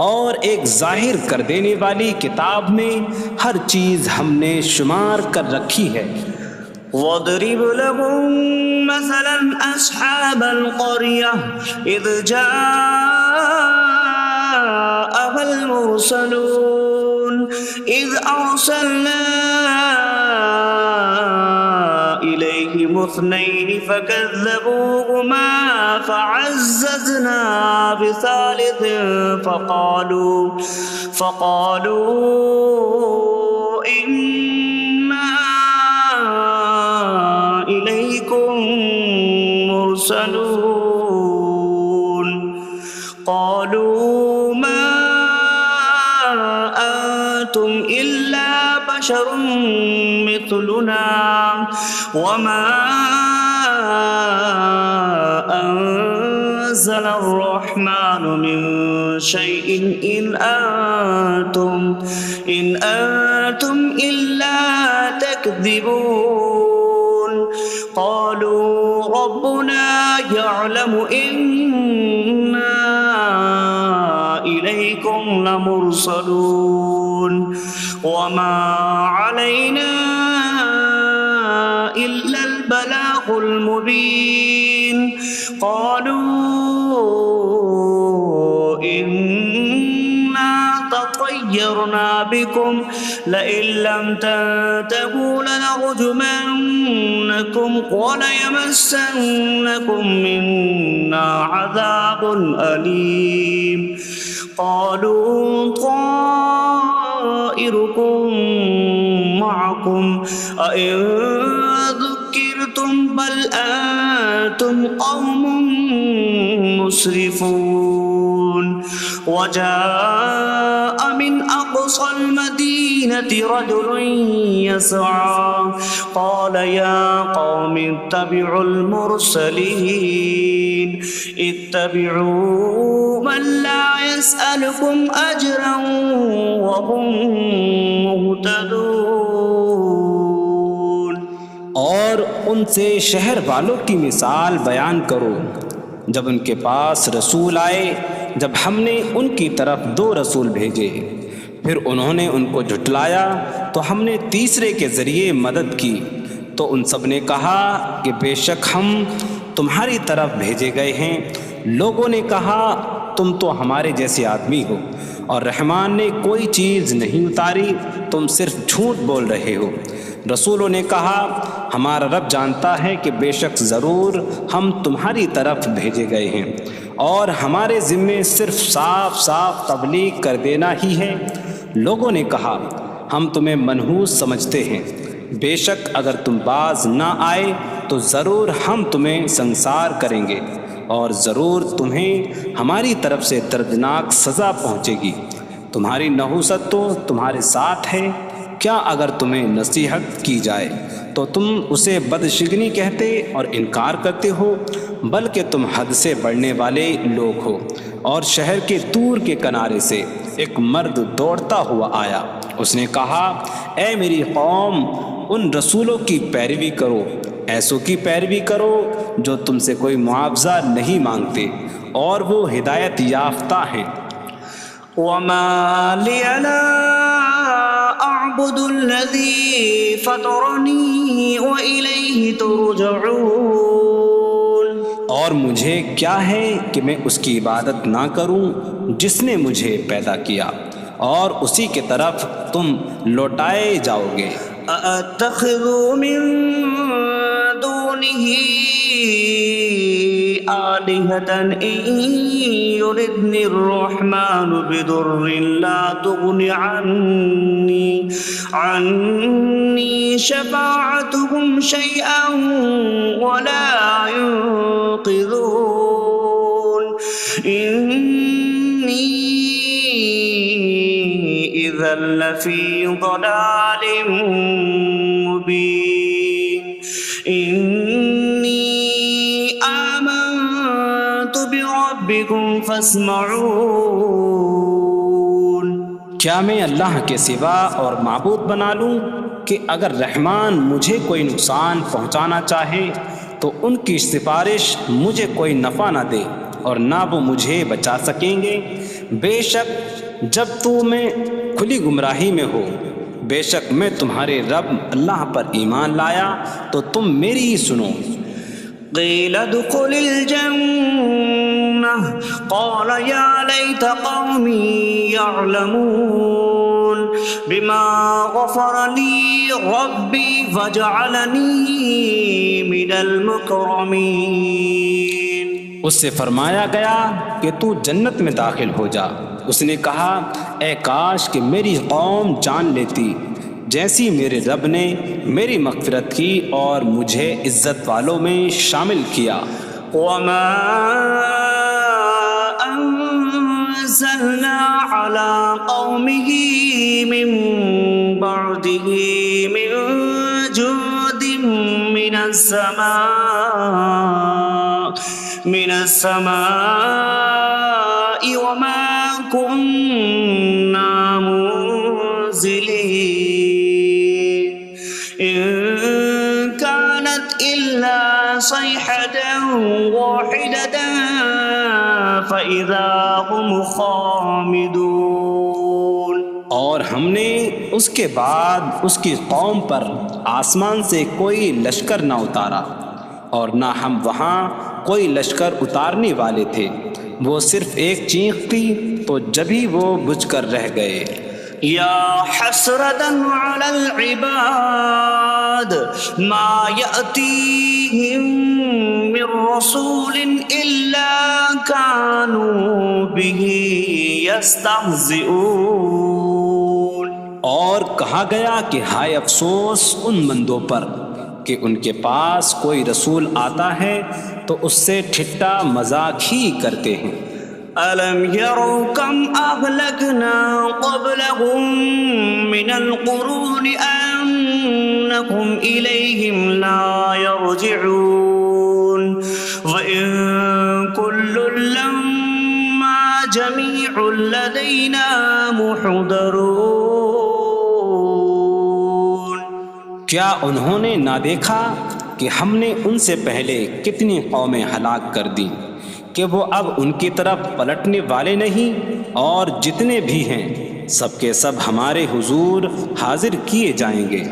اور ایک ظاہر کر دینے والی کتاب میں ہر چیز ہم نے شمار کر رکھی ہے. وَاضْرِبْ لَهُم مَّثَلًا أَصْحَابَ الْقَرْيَةِ إِذْ جَاءَهَا الْمُرْسَلُونَ إِذْ أَرْسَلْنَا إِلَيْهِمُ اثْنَيْنِ فَكَذَّبُوهُمَا فَعَزَّزْنَا بِثَالِثٍ فَقَالُوا إِنَّا إِلَيْكُمْ لمرسلون قالوا ما أنتم إلا بشر مثلنا وما أنزل الرحمن من شيء إن أنتم إلا تكذبون قالوا ربنا يعلم إنا إليكم لمرسلون وما علينا إلا البلاغ المبين قالوا إنا تطيرنا بكم لئن لم تنتهوا لنرجمنكم وليمسنكم منا عذاب أليم قالوا طائركم معكم أئن ذكرتم بل أنتم قوم مسرفون وجاء من أقصى المدينة رجل يسعى قال يا قوم اتبعوا المرسلين اتبعوا من لا يسألكم أجرا وهم مهتدون اور ان سے شہر والوں کی مثال بیان کرو جب ان کے پاس رسول آئے جب ہم نے ان کی طرف 2 رسول بھیجے پھر انہوں نے ان کو جھٹلایا تو ہم نے تیسرے کے ذریعے مدد کی تو ان سب نے کہا کہ بے شک ہم تمہاری طرف بھیجے گئے ہیں لوگوں نے کہا تم تو ہمارے جیسے آدمی ہو اور رحمان نے کوئی چیز نہیں اتاری تم صرف جھوٹ بول رہے ہو رسولوں نے کہا ہمارا رب جانتا ہے کہ بے شک ضرور ہم تمہاری طرف بھیجے گئے ہیں اور ہمارے ذمے صرف صاف صاف تبلیغ کر دینا ہی ہے لوگوں نے کہا ہم تمہیں منحوس سمجھتے ہیں بے شک اگر تم باز نہ آئے تو ضرور ہم تمہیں سنسار کریں گے اور ضرور تمہیں ہماری طرف سے دردناک سزا پہنچے گی تمہاری نحوست تو تمہارے ساتھ ہے کیا اگر تمہیں نصیحت کی جائے تو تم اسے بدشگنی کہتے اور انکار کرتے ہو بلکہ تم حد سے بڑھنے والے لوگ ہو اور شہر کے دور کے کنارے سے ایک مرد دوڑتا ہوا آیا اس نے کہا اے میری قوم ان رسولوں کی پیروی کرو ایسوں کی پیروی کرو جو تم سے کوئی معاوضہ نہیں مانگتے اور وہ ہدایت یافتہ ہیں وما لي لا أعبد الذي فطرني وإليه ترجعون اور مجھے کیا ہے کہ میں اس کی عبادت نہ کروں جس نے مجھے پیدا کیا اور اسی کی طرف تم لوٹائے جاؤ گے أأتخذ من دونه آلهة إن يردني الرحمن بضر لا تغن عني شفاعتهم شيئا ولا ينقذون إني إذا لفي ضلال مبين إني آمنت بربكم فاسمعون کیا میں اللہ کے سوا اور معبود بنا لوں کہ اگر رحمان مجھے کوئی نقصان پہنچانا چاہے تو ان کی سفارش مجھے کوئی نفع نہ دے اور نہ وہ مجھے بچا سکیں گے بے شک جب میں کھلی گمراہی میں ہو بے شک میں تمہارے رب اللہ پر ایمان لایا تو تم میری ہی سنو قیل ادخل الجنة قال یا لیت قومی یعلمون بما غفر لی ربی وجعلنی من المکرمین اس سے فرمایا گیا کہ تو جنت میں داخل ہو جا اس نے کہا اے کاش کہ میری قوم جان لیتی جیسی میرے رب نے میری مغفرت کی اور مجھے عزت والوں میں شامل کیا وما أنزلنا على قومه من بعده من جود من السماء وما كنا منزلين إن كانت إلا صيحة واحدة فإذا هم خامدون. اور ہم نے اس کے بعد اس کی قوم پر آسمان سے کوئی لشکر نہ اتارا اور نہ ہم وہاں کوئی لشکر اتارنے والے تھے. وہ صرف ایک چیخ کی تو جبھی وہ بجھ کر رہ گئے. یا حسرة على العباد ما يأتيهم من رسول إلا كانوا به يستهزئون. اور کہا گیا کہ ہائے افسوس ان بندوں پر کہ ان کے پاس کوئی رسول آتا ہے تو اس سے ٹھٹا مذاق ہی کرتے ہیں. أَلَمْ يَرَوْا كَمْ أَهْلَكْنَا قَبْلَهُمْ مِنَ الْقُرُونِ أَنَّكُمْ إِلَيْهِمْ لَا يَرْجِعُونَ وَإِن كُلٌّ لَمَّا جَمِيعٌ لَدَيْنَا مُحْضَرُونَ. کیا انہوں نے نہ دیکھا کہ ہم نے ان سے پہلے کتنی قومیں ہلاک کر دیں کہ وہ اب ان کی طرف پلٹنے والے نہیں، اور جتنے بھی ہیں سب کے سب ہمارے حضور حاضر کیے جائیں گے.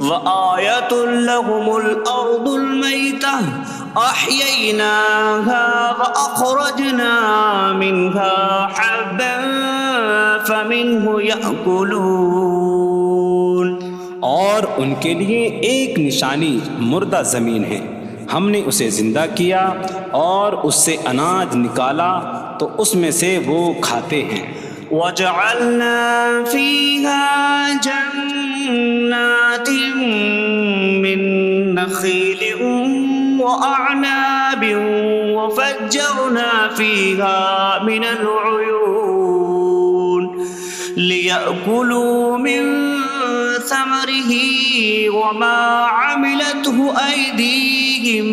وَآيَةٌ لَهُمُ الْأَرْضُ الْمَيْتَةُ أَحْيَيْنَاهَا وَأَخْرَجْنَا مِنْهَا حَبًّا فَمِنْهُ يَأْكُلُونَ. اور ان کے لیے ایک نشانی مردہ زمین ہے، ہم نے اسے زندہ کیا اور اس سے اناج نکالا تو اس میں سے وہ کھاتے ہیں. وَجَعَلْنَا فِيهَا جَنَّاتٍ مِّن نَخِيلٍ وَأَعْنَابٍ وَفَجَّرْنَا فِيهَا مِنَ الْعُيُونِ لِيَأْكُلُوا مِن ثمره وما عملته أيديهم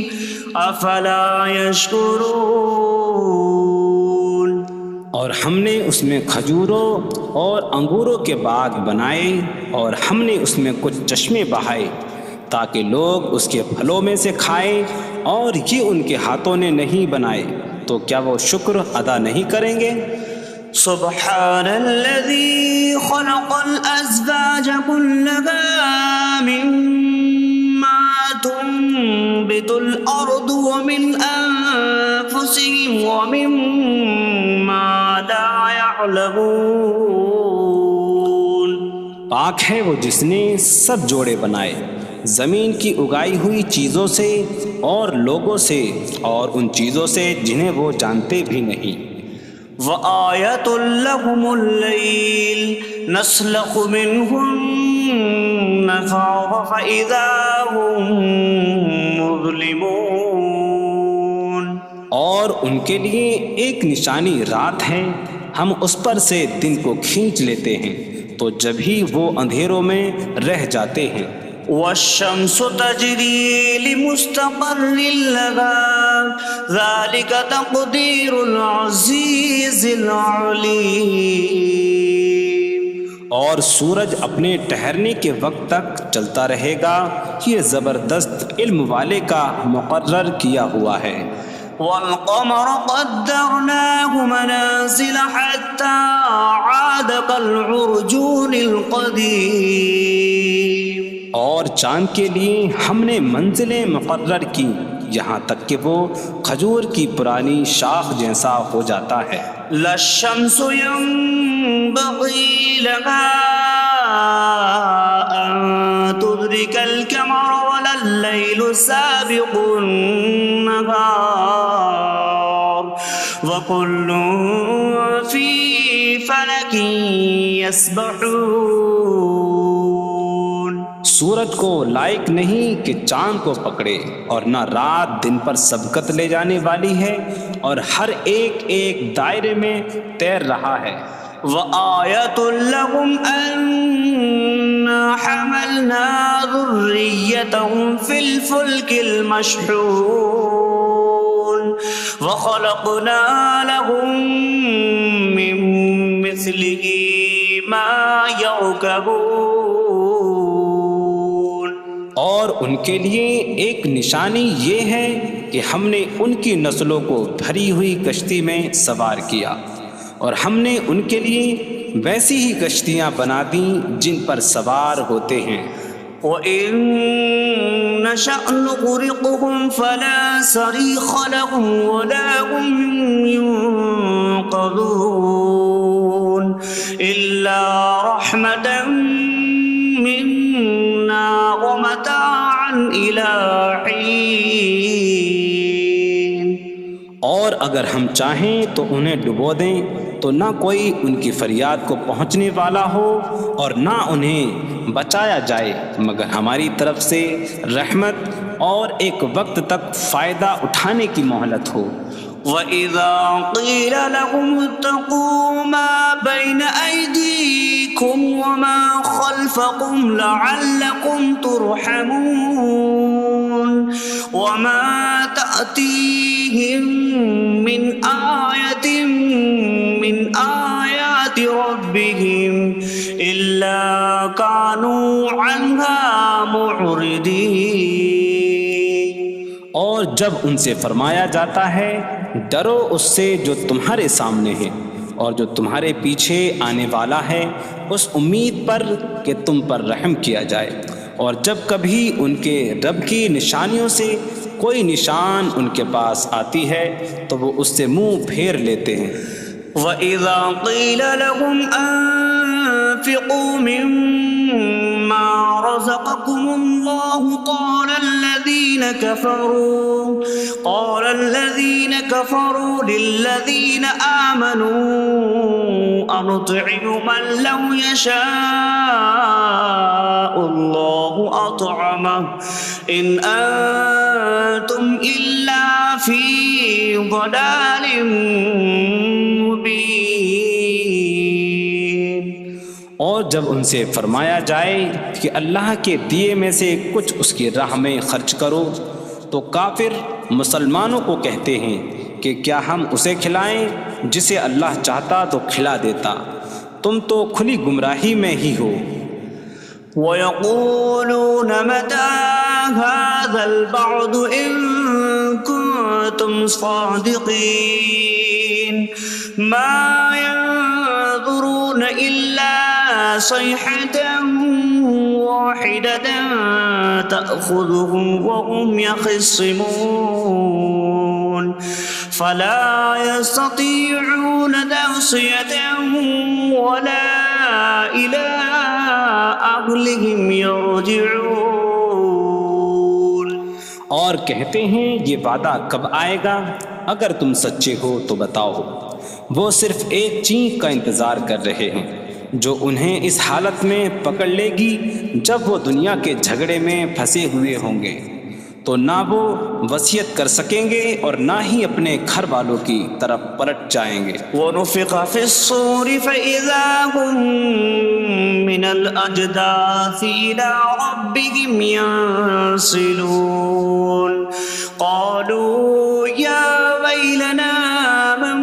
أفلا يشكرون. اور ہم نے اس میں کھجوروں اور انگوروں کے باغ بنائے اور ہم نے اس میں کچھ چشمے بہائے تاکہ لوگ اس کے پھلوں میں سے کھائیں، اور یہ ان کے ہاتھوں نے نہیں بنائے تو کیا وہ شکر ادا نہیں کریں گے؟ سبحان الذي خلق الأزواج كلها مما تنبت الأرض ومن أنفسهم ومما لا يعلمون. پاک ہے وہ جس نے سب جوڑے بنائے زمین کی اگائی ہوئی چیزوں سے اور لوگوں سے اور ان چیزوں سے جنہیں وہ جانتے بھی نہیں. وَآيَةٌ لَهُمُ اللَّيْلُ نَسْلَخُ مِنْهُ النَّهَارَ فَإِذَا هُمْ مُظْلِمُونَ. اور ان کے لیے ایک نشانی رات ہے، ہم اس پر سے دن کو کھینچ لیتے ہیں تو جب ہی وہ اندھیروں میں رہ جاتے ہیں. وَالشَّمْسُ تَجْرِي لِمُسْتَقَرٍّ لَهَا ذَلِكَ تَقْدِيرُ الْعَزِيزِ الْعَلِيمِ. اور سورج اپنے ٹھہرنے کے وقت تک چلتا رہے گا، یہ زبردست علم والے کا مقرر کیا ہوا ہے. وَالْقَمَرَ قَدَّرْنَاهُ مَنَازِلَ حَتَّى عَادَ كَالْعُرْجُونِ الْقَدِيمِ. اور چاند کے لیے ہم نے منزلیں مقرر کی یہاں تک کہ وہ کھجور کی پرانی شاخ جیسا ہو جاتا ہے. لا الشمس ينبغي لها أن تدرك القمر ولا الليل سابق النهار وكل في فلك يسبحون. سورج کو لائق نہیں کہ چاند کو پکڑے، اور نہ رات دن پر سبقت لے جانے والی ہے، اور ہر ایک ایک دائرے میں تیر رہا ہے۔ وَآيَةٌ لَهُمْ أَنَّا حَمَلْنَا ذُرِّيَّتَهُمْ فِي الْفُلْكِ الْمَشْحُونِ وَخَلَقْنَا لَهُم مِّن مِّثْلِهِ مَا يَرْكَبُونَ۔ اور ان کے لیے ایک نشانی یہ ہے کہ ہم نے ان کی نسلوں کو بھری ہوئی کشتی میں سوار کیا، اور ہم نے ان کے لیے ویسی ہی کشتیاں بنا دیں جن پر سوار ہوتے ہیں۔ وَإِن نَّشَأْ نُغْرِقْهُمْ فَلَا صَرِيخَ لَهُمْ وَلَا هُمْ يُنقَذُونَ إِلَّا رَحْمَةً مِّنَّا وَمَتَاعًا إِلَىٰ حِينٍ۔ اور اگر ہم چاہیں تو انہیں ڈبو دیں تو نہ کوئی ان کی فریاد کو پہنچنے والا ہو، اور نہ انہیں بچایا جائے مگر ہماری طرف سے رحمت اور ایک وقت تک فائدہ اٹھانے کی مہلت ہو۔ وَإِذَا قِيلَ لَهُمُ اتَّقُوا مَا بَيْنَ أَيْدِيكُمْ وَمَا خَلْفَكُمْ لَعَلَّكُمْ تُرْحَمُونَ وَمَا تَأْتِيهِم مِّنْ آيَةٍ مِّنْ آيَاتِ رَبِّهِمْ إِلَّا كَانُوا عَنْهَا مُعْرِضِينَ۔ اور جب ان سے فرمایا جاتا ہے ڈرو اس سے جو تمہارے سامنے ہے اور جو تمہارے پیچھے آنے والا ہے، اس امید پر کہ تم پر رحم کیا جائے، اور جب کبھی ان کے رب کی نشانیوں سے کوئی نشان ان کے پاس آتی ہے تو وہ اس سے منہ پھیر لیتے ہیں۔ وَإِذَا قِيلَ لَهُمْ أَنفِقُوا مِمَّا رَزَقَكُمُ اللَّهُ قَالَ الَّذِينَ كَفَرُوا لِلَّذِينَ آمَنُوا أَنُطْعِمُ مَن لَّوْ يَشَاءُ اللَّهُ أَطْعَمَهُ إِنْ أَنتُمْ إِلَّا فِي ضَلَالٍ مُّبِينٍ۔ اور جب ان سے فرمایا جائے کہ اللہ کے دیے میں سے کچھ اس کی راہ میں خرچ کرو تو کافر مسلمانوں کو کہتے ہیں کہ کیا ہم اسے کھلائیں جسے اللہ چاہتا تو کھلا دیتا، تم تو کھلی گمراہی میں ہی ہو۔ وَيَقُولُونَ مَتَىٰ هَٰذَا الْوَعْدُ إِن كُنتُمْ صَادِقِينَ مَا يَنظُرُونَ إِلَّا صَيْحَةً وَاحِدَةً تَأْخُذُهُمْ وَهُمْ يَخِصِّمُونَ فَلَا يَسْتَطِيعُونَ تَوْصِيَةً وَلَا إِلَىٰ أَهْلِهِمْ يَرْجِعُونَ۔ اور کہتے ہیں یہ وعدہ کب آئے گا؟ اگر تم سچے ہو تو بتاؤ۔ وہ صرف ایک چینخ کا انتظار کر رہے ہیں جو انہیں اس حالت میں پکڑ لے گی جب وہ دنیا کے جھگڑے میں پھنسے ہوئے ہوں گے، تو نہ وہ وصیت کر سکیں گے اور نہ ہی اپنے گھر والوں کی طرف پلٹ جائیں گے۔ وَنُفِخَ فِي الصُّورِ فَإِذَا هُم مِّنَ الْأَجْدَاثِ إِلَىٰ رَبِّهِمْ يَنسِلُونَ قَالُوا يَا وَيْلَنَا مَن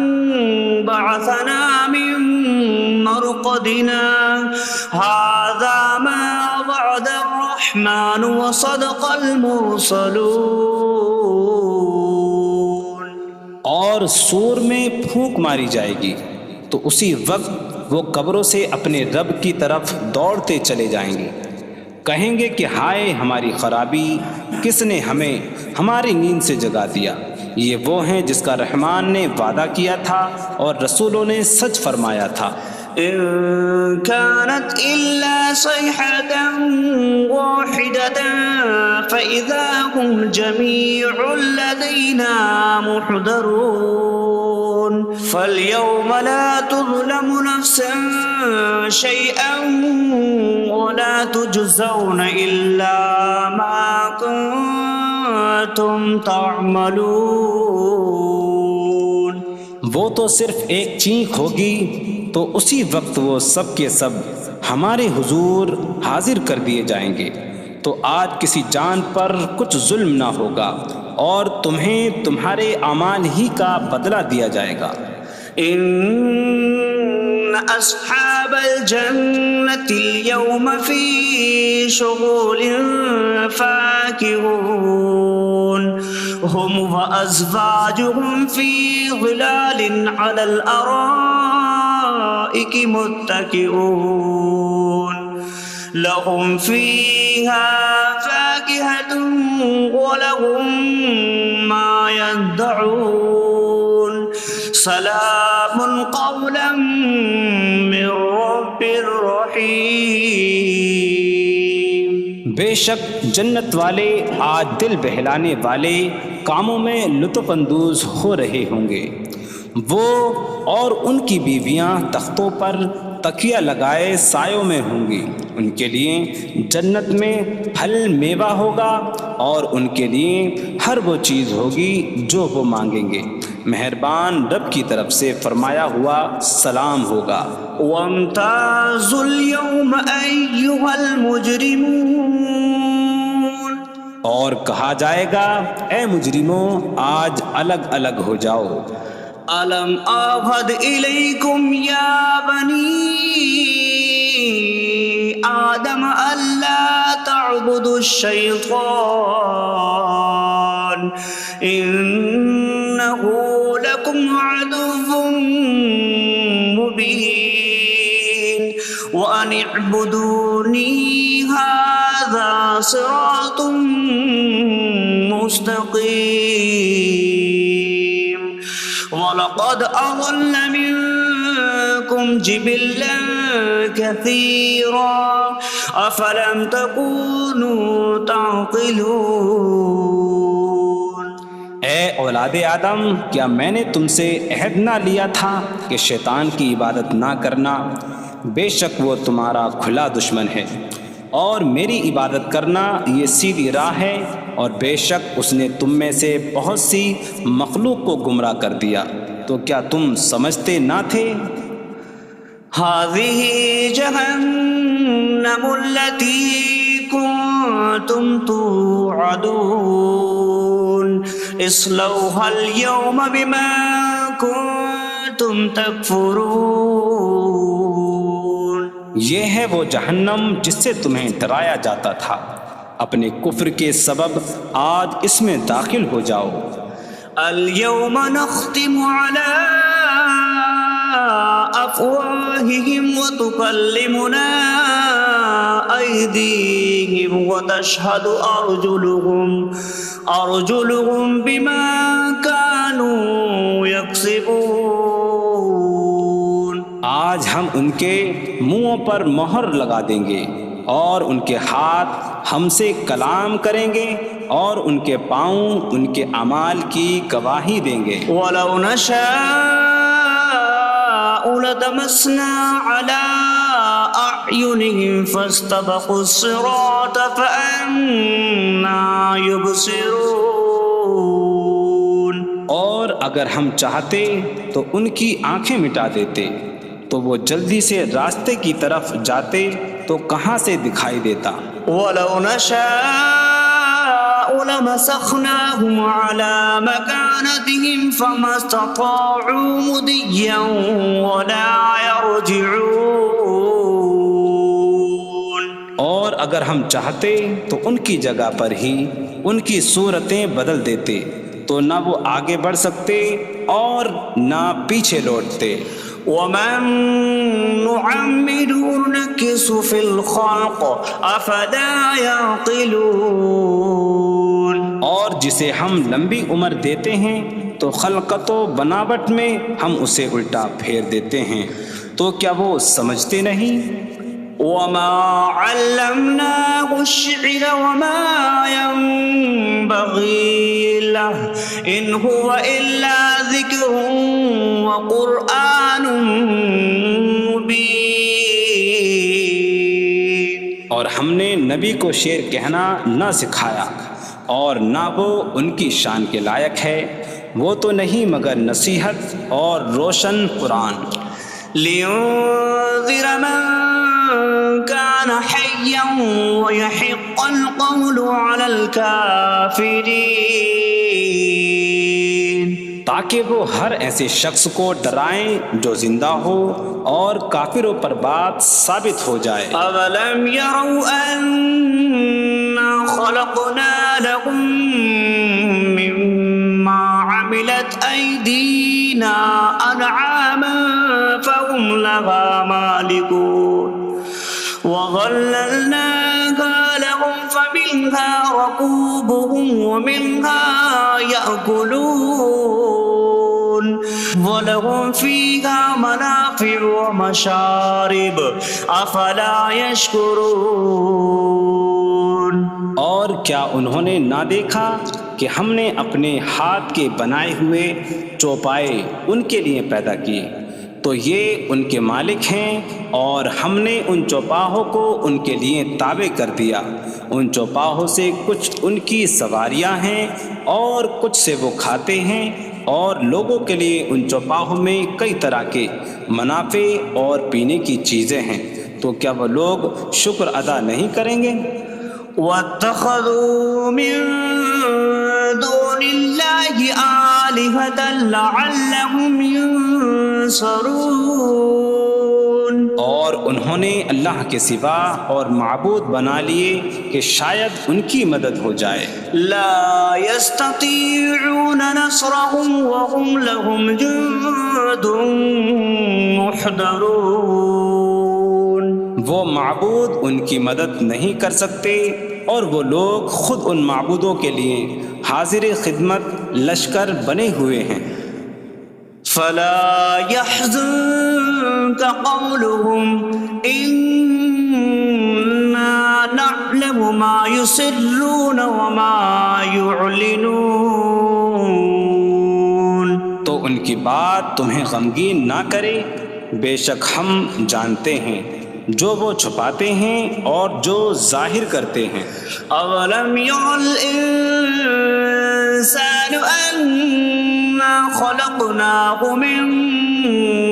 بَعَثَنَا مِن مَّرْقَدِنَا هَٰذَا مَا وَعَدَ الرَّحْمَٰنُ وَصَدَقَ الْمُرْسَلُونَ۔ اور سور میں پھونک ماری جائے گی تو اسی وقت وہ قبروں سے اپنے رب کی طرف دوڑتے چلے جائیں گے، کہیں گے کہ ہائے ہماری خرابی، کس نے ہمیں ہماری نیند سے جگا دیا۔ یہ وہ ہیں جس کا رحمان نے وعدہ کیا تھا اور رسولوں نے سچ فرمایا تھا۔ إن كانت إلا صيحة واحدة فإذا هم جميع لدينا محضرون فاليوم لا تظلم نفس شيئا ولا تجزون إلا ما كنتم تعملون۔ وہ تو صرف ایک چینخ ہوگی تو اسی وقت وہ سب کے سب ہمارے حضور حاضر کر دیے جائیں گے، تو آج کسی جان پر کچھ ظلم نہ ہوگا اور تمہیں تمہارے اعمال ہی کا بدلہ دیا جائے گا۔ إن أصحاب الجنة اليوم في شغل فاكهون هم وأزواجهم في ظلال على الأرائك متكئون لهم فيها فاكهة ولهم ما يدعون سلام قولا من رب رحیم۔ بے شک جنت والے آج دل بہلانے والے کاموں میں لطف اندوز ہو رہے ہوں گے۔ وہ اور ان کی بیویاں تختوں پر تکیہ لگائے سایوں میں ہوں گی۔ ان کے لیے جنت میں پھل میوہ ہوگا اور ان کے لیے ہر وہ چیز ہوگی جو وہ مانگیں گے۔ مہربان رب کی طرف سے فرمایا ہوا سلام ہوگا۔ وامتازوا اليوم أيها المجرمون، اور کہا جائے گا اے مجرموں آج الگ الگ ہو جاؤ۔ ألم أعهد إليكم يا بني آدم ألا تعبدوا الشيطان إنه لكم عدو مبين وأن اعبدوني هذا صراط مستقيم وَلَقَدْ أَضَلَّ مِنكُمْ جِبِلًّا كَثِيرًا أَفَلَمْ تَكُونُوا تَعْقِلُونَ۔ اے اولاد آدم، کیا میں نے تم سے عہد نہ لیا تھا کہ شیطان کی عبادت نہ کرنا؟ بے شک وہ تمہارا کھلا دشمن ہے، اور میری عبادت کرنا یہ سیدھی راہ ہے، اور بے شک اس نے تم میں سے بہت سی مخلوق کو گمراہ کر دیا، تو کیا تم سمجھتے نہ تھے؟ هذه جهنم التي كنتم توعدون اصلوها اليوم بما كنتم تكفرون۔ یہ ہے وہ جہنم جس سے تمہیں ڈرایا جاتا تھا، اپنے کفر کے سبب آج اس میں داخل ہو جاؤ۔ اليوم نختم على أفواههم وتكلمنا أيديهم وتشهد أرجلهم بما كانوا يكسبون۔ آج ہم ان کے منہوں پر مہر لگا دیں گے، اور ان کے ہاتھ ہم سے کلام کریں گے، اور ان کے پاؤں ان کے اعمال کی گواہی دیں گے۔ وَلَوْ نَشَاءُ لَطَمَسْنَا عَلَىٰ أَعْيُنِهِمْ فَاسْتَبَقُوا الصِّرَاطَ فَأَنَّىٰ يُبْصِرُونَ۔ اور اگر ہم چاہتے تو ان کی آنکھیں مٹا دیتے، تو وہ جلدی سے راستے کی طرف جاتے تو کہاں سے دکھائی دیتا۔ وَلَوْ نَشَاءُ لَمَسَخْنَاهُمْ عَلَىٰ مَكَانَتِهِمْ فَمَا اسْتَطَاعُوا مُضِيًّا وَلَا يَرْجِعُونَ۔ اور اگر ہم چاہتے تو ان کی جگہ پر ہی ان کی صورتیں بدل دیتے، تو نہ وہ آگے بڑھ سکتے اور نہ پیچھے لوٹتے۔ وَمَن نُّعَمِّرْهُ نُنَكِّسْهُ فِي الْخَلْقِ أَفَلَا يَعْقِلُونَ۔ اور جسے ہم لمبی عمر دیتے ہیں تو خلقت و بناوٹ میں ہم اسے الٹا پھیر دیتے ہیں، تو کیا وہ سمجھتے نہیں؟ وَمَا عَلَّمْنَاهُ الشعر وما ينبغي له إن هو إلا ذكر وقرآن مبين. اور ہم نے نبی کو شعر کہنا نہ سکھایا اور نہ وہ ان کی شان کے لائق ہے، وہ تو نہیں مگر نصیحت اور روشن قرآن. لينذر من كان حيا ويحق القول على الكافرين. تاکہ وہ ہر ایسے شخص کو ڈرائیں جو زندہ ہو اور کافروں پر بات ثابت ہو جائے. أولم يروا أنا خلقنا لهم مما عملت أيدينا أنعاما فهم لها مالكون وظللناها لهم فمنها ركوبهم ومنها يأكلون وَلَهُمْ فِيهَا مَنَافِعُ وَمَشَارِبُ أَفَلَا يَشْكُرُونَ. اور کیا انہوں نے نہ دیکھا کہ ہم نے اپنے ہاتھ کے بنائے ہوئے چوپائے ان کے لیے پیدا کیے، تو یہ ان کے مالک ہیں، اور ہم نے ان چوپاہوں کو ان کے لیے تابع کر دیا. ان چوپاہوں سے کچھ ان کی سواریاں ہیں اور کچھ سے وہ کھاتے ہیں، اور لوگوں کے لیے ان چوپاہوں میں کئی طرح کے منافع اور پینے کی چیزیں ہیں. تو کیا وہ لوگ شکر ادا نہیں کریں گے؟ وَاتَّخَذُوا مِن دُونِ اللَّهِ آلِهَةً لَعَلَّهُمْ يُنصَرُونَ. اور انہوں نے اللہ کے سوا اور معبود بنا لیے کہ شاید ان کی مدد ہو جائے. لا يستطيعون نصرهم وهم لهم جند محضرون. وہ معبود ان کی مدد نہیں کر سکتے، اور وہ لوگ خود ان معبودوں کے لیے حاضر خدمت لشکر بنے ہوئے ہیں. فلا يحزنك قولهم إنا نعلم ما يسرون وما يعلنون. تو ان کی بات تمہیں غمگین نہ کرے، بے شک ہم جانتے ہیں جو وہ چھپاتے ہیں اور جو ظاہر کرتے ہیں. أولم ير الإنسان أنا خلقناه من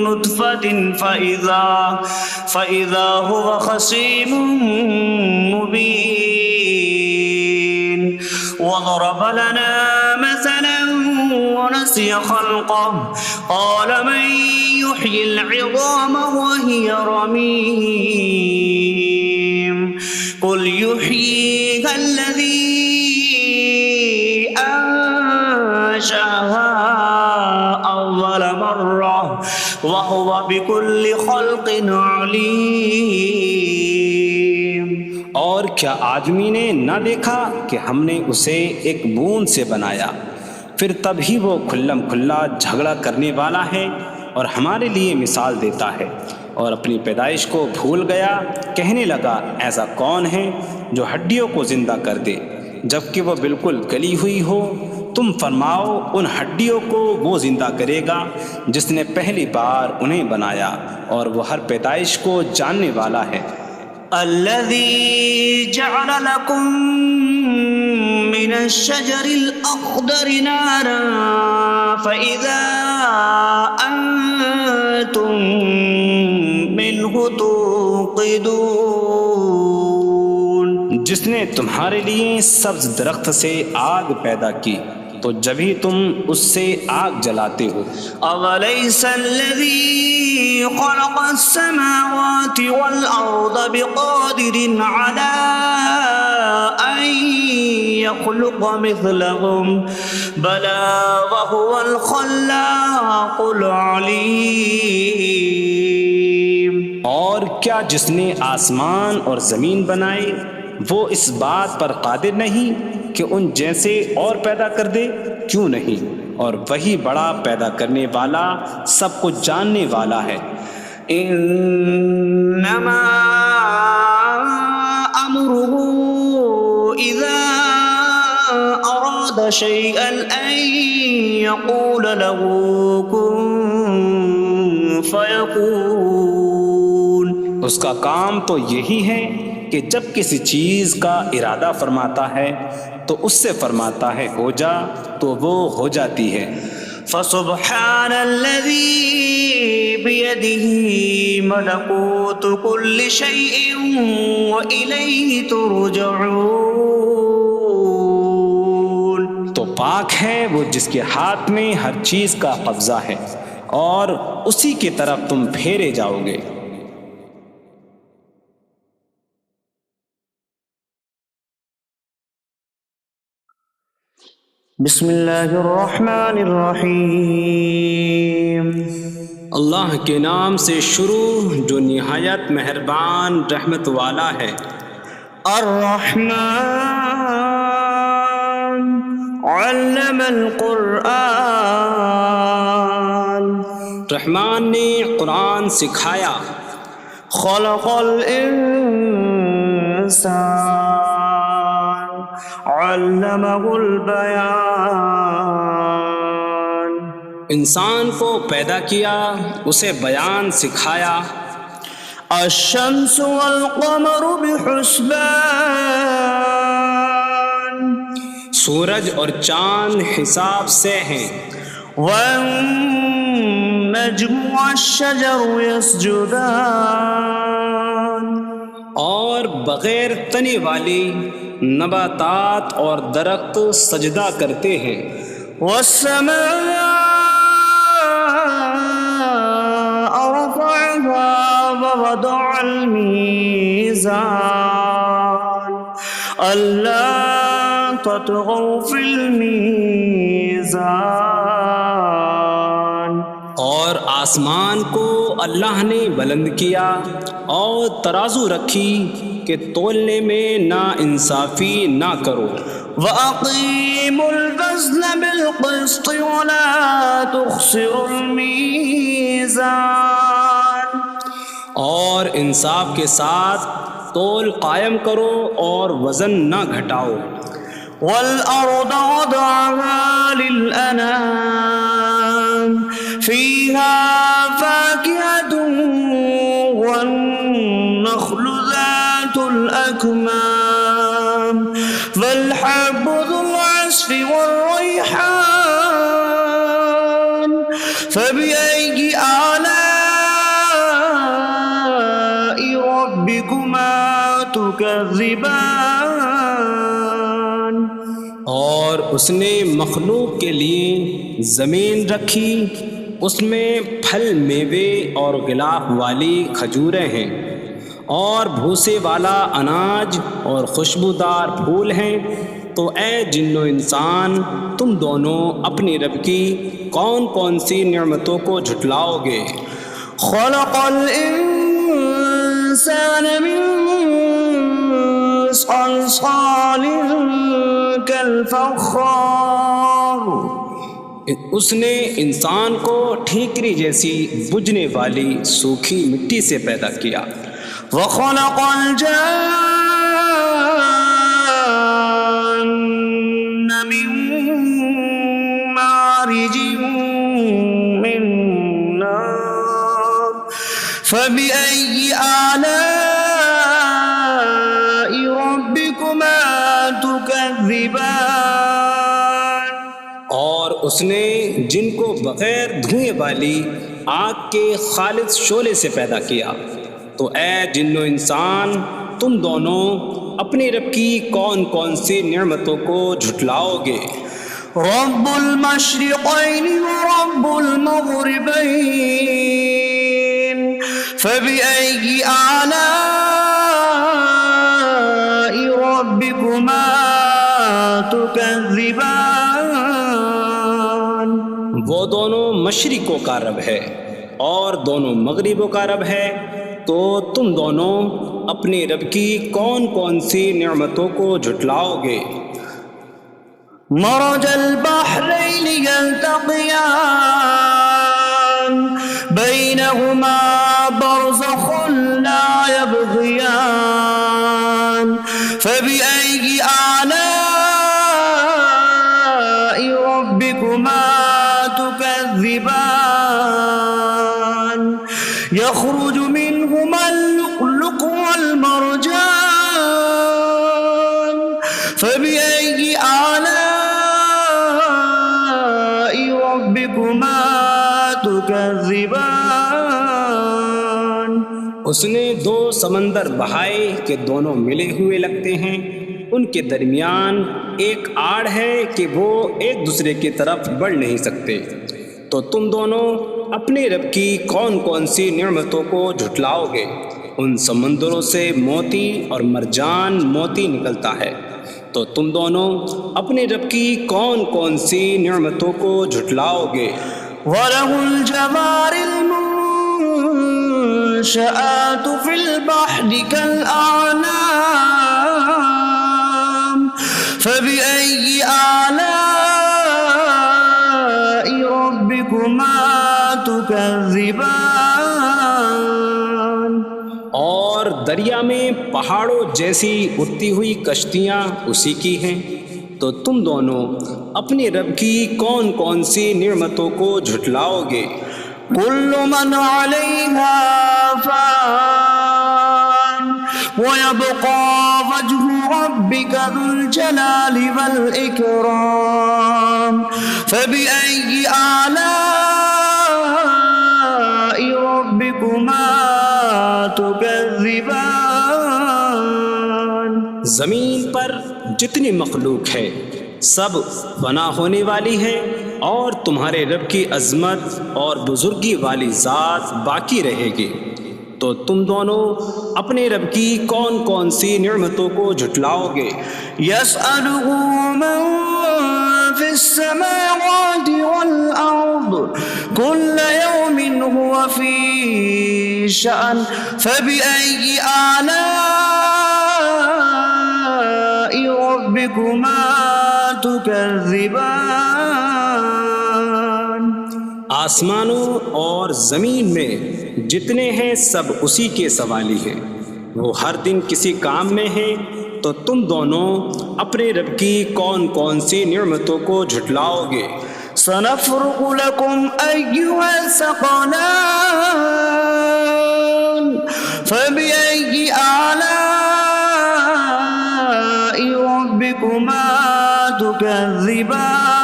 نطفة فإذا هو خصيم مبين. وضرب لنا مثلا ونسي خلقه قال من يحيي العظام وهي رميم قل يحييها الذي أنشأها أول مرة وهو بكل خلق عليم. اور کیا آدمی نے نہ دیکھا کہ ہم نے اسے ایک بوند سے بنایا، پھر تب ہی وہ کھلم کھلا جھگڑا کرنے والا ہے اور ہمارے لیے مثال دیتا ہے. اور اپنی پیدائش کو بھول گیا، کہنے لگا ایسا کون ہے جو ہڈیوں کو زندہ کر دے جبکہ وہ بالکل گلی ہوئی ہو. تم فرماؤ ان ہڈیوں کو وہ زندہ کرے گا جس نے پہلی بار انہیں بنایا، اور وہ ہر پیدائش کو جاننے والا ہے. الذي جعل لكم من الشجر الأخضر نارا فإذا أنتم منه توقدون. جس نے تمہارے لیے سبز درخت سے آگ پیدا کی تو جبھی تم اس سے آگ جلاتے ہو. أَوَلَيْسَ الَّذِي خَلَقَ السَّمَاوَاتِ وَالْأَرْضَ بِقَادِرٍ عَلَىٰ أَن يَخْلُقَ مِثْلَهُمْ بَلَىٰ وَهُوَ الْخَلَّاقُ الْعَلِيمُ. اور کیا جس نے آسمان اور زمین بنائے وہ اس بات پر قادر نہیں کہ ان جیسے اور پیدا کر دے؟ کیوں نہیں، اور وہی بڑا پیدا کرنے والا سب کچھ جاننے والا ہے. انما امره أراد شيئا أن يقول له كن فيكون. اس کا کام تو یہی ہے کہ جب کسی چیز کا ارادہ فرماتا ہے تو اس سے فرماتا ہے ہو جا تو وہ ہو جاتی ہے. فسبحان الذي بيده ملكوت كل شيء وإليه ترجعون. تو پاک ہے وہ جس کے ہاتھ میں ہر چیز کا قبضہ ہے اور اسی کی طرف تم پھیرے جاؤ گے. بسم اللہ الرحمن الرحیم. اللہ کے نام سے شروع جو نہایت مہربان رحمت والا ہے. الرحمن علم القرآن. رحمان نے قرآن سکھایا. خلق الانسان علمہ البیان. انسان کو پیدا کیا اسے بیان سکھایا. الشمس والقمر بحسبان. سورج اور چاند حساب سے ہیں. والنجم والشجر يسجدان. اور بغیر تنے والی نباتات اور درخت سجدہ کرتے ہیں. والسماء رفعها ووضع الميزان ألا تطغوا في الميزان. اور آسمان کو اللہ نے بلند کیا اور ترازو رکھی کہ تولنے میں نا انصافی نہ کرو. وَأَقِيمُوا الْوَزْنَ بِالْقِسْطِ وَلَا تُخْسِرُوا الْمِيزَانَ. اور انصاف کے ساتھ تول قائم کرو اور وزن نہ گھٹاؤ. وَالْأَرْضَ وَضَعَهَا لِلْأَنَامِ فِيهَا فَاكِهَةٌ وَالنَّخْلُ ذَاتُ الْأَكْمَامِ وَالْحَبُّ ذُو الْعَصْفِ وَالرَّيْحَانُ فَبِأَيِّ آلَاءِ رَبِّكُمَا تُكَذِّبَانِ. اور اس نے مخلوق کے لیے زمین رکھی، اس میں پھل میوے اور غلاف والی کھجوریں ہیں اور بھوسے والا اناج اور خوشبودار پھول ہیں. تو اے جن و انسان تم دونوں اپنی رب کی کون کون سی نعمتوں کو جھٹلاؤ گے. خلق الانسان من صلصال کالفخار. اس نے انسان کو ٹھیکری جیسی بجھنے والی سوکھی مٹی سے پیدا کیا. وخلق الجان من مارج من نار فبأي آلاء ربكما تكذبان. اور اس نے جن کو بغیر دھوئیں والی آگ کے خالص شعلے سے پیدا کیا. تو اے جن و انسان تم دونوں اپنی رب کی کون کون سی نعمتوں کو جھٹلاؤ گے. رب المشرقین ورب المغربین فبأي آلاء ربكما تكذبان. وہ دونوں مشرقوں کا رب ہے اور دونوں مغربوں کا رب ہے. تو تم دونوں اپنی رب کی کون کون سی نعمتوں کو جھٹلاؤ گے. مرج البحرین یلتقیان بینہما برزخ لا یبغیان فبأي آلاء فبأي آلاء ربكما تكذبان اس نے دو سمندر بہائے کہ دونوں ملے ہوئے لگتے ہیں، ان کے درمیان ایک آڑ ہے کہ وہ ایک دوسرے کی طرف بڑھ نہیں سکتے، تو تم دونوں اپنے رب کی کون کون سی نعمتوں کو جھٹلاؤ گے؟ ان سمندروں سے موتی اور مرجان موتی نکلتا ہے، تو تم دونوں اپنے رب کی کون کون سی نعمتوں کو جھٹلاؤ گے؟ وَلَهُ الْجَوَارِ الْمُنشَآتُ فِي الْبَحْرِ كَالْأَعْلَامِ فَبِأَيِّ آلَاءِ رَبِّكُمَا تُكَذِّبَانِ اور دریا میں پہاڑوں جیسی اڑتی ہوئی کشتیاں اسی کی ہیں، تو تم دونوں اپنے رب کی کون کون سی نعمتوں کو جھٹلاؤ گے؟ كل من عليها فان ويبقى وجه ربك ذو الجلال والإكرام فبأي آلاء ربكما تكذبان زمین پر جتنی مخلوق ہے سب فنا ہونے والی ہے، اور تمہارے رب کی عظمت اور بزرگی والی ذات باقی رہے گی، تو تم دونوں اپنے رب کی کون کون سی نعمتوں کو جھٹلاؤ گے؟ يسأله من في السماوات والأرض كل يوم هو في شأن فبأي آلاء ربكما تكذبان آسمانوں اور زمین میں جتنے ہیں سب اسی کے سوالی ہیں، وہ ہر دن کسی کام میں ہیں، تو تم دونوں اپنے رب کی کون کون سی نعمتوں کو جھٹلاؤ گے؟ سنفرغ لكم أيها الثقلان فبأي آلاء ربكما تكذبان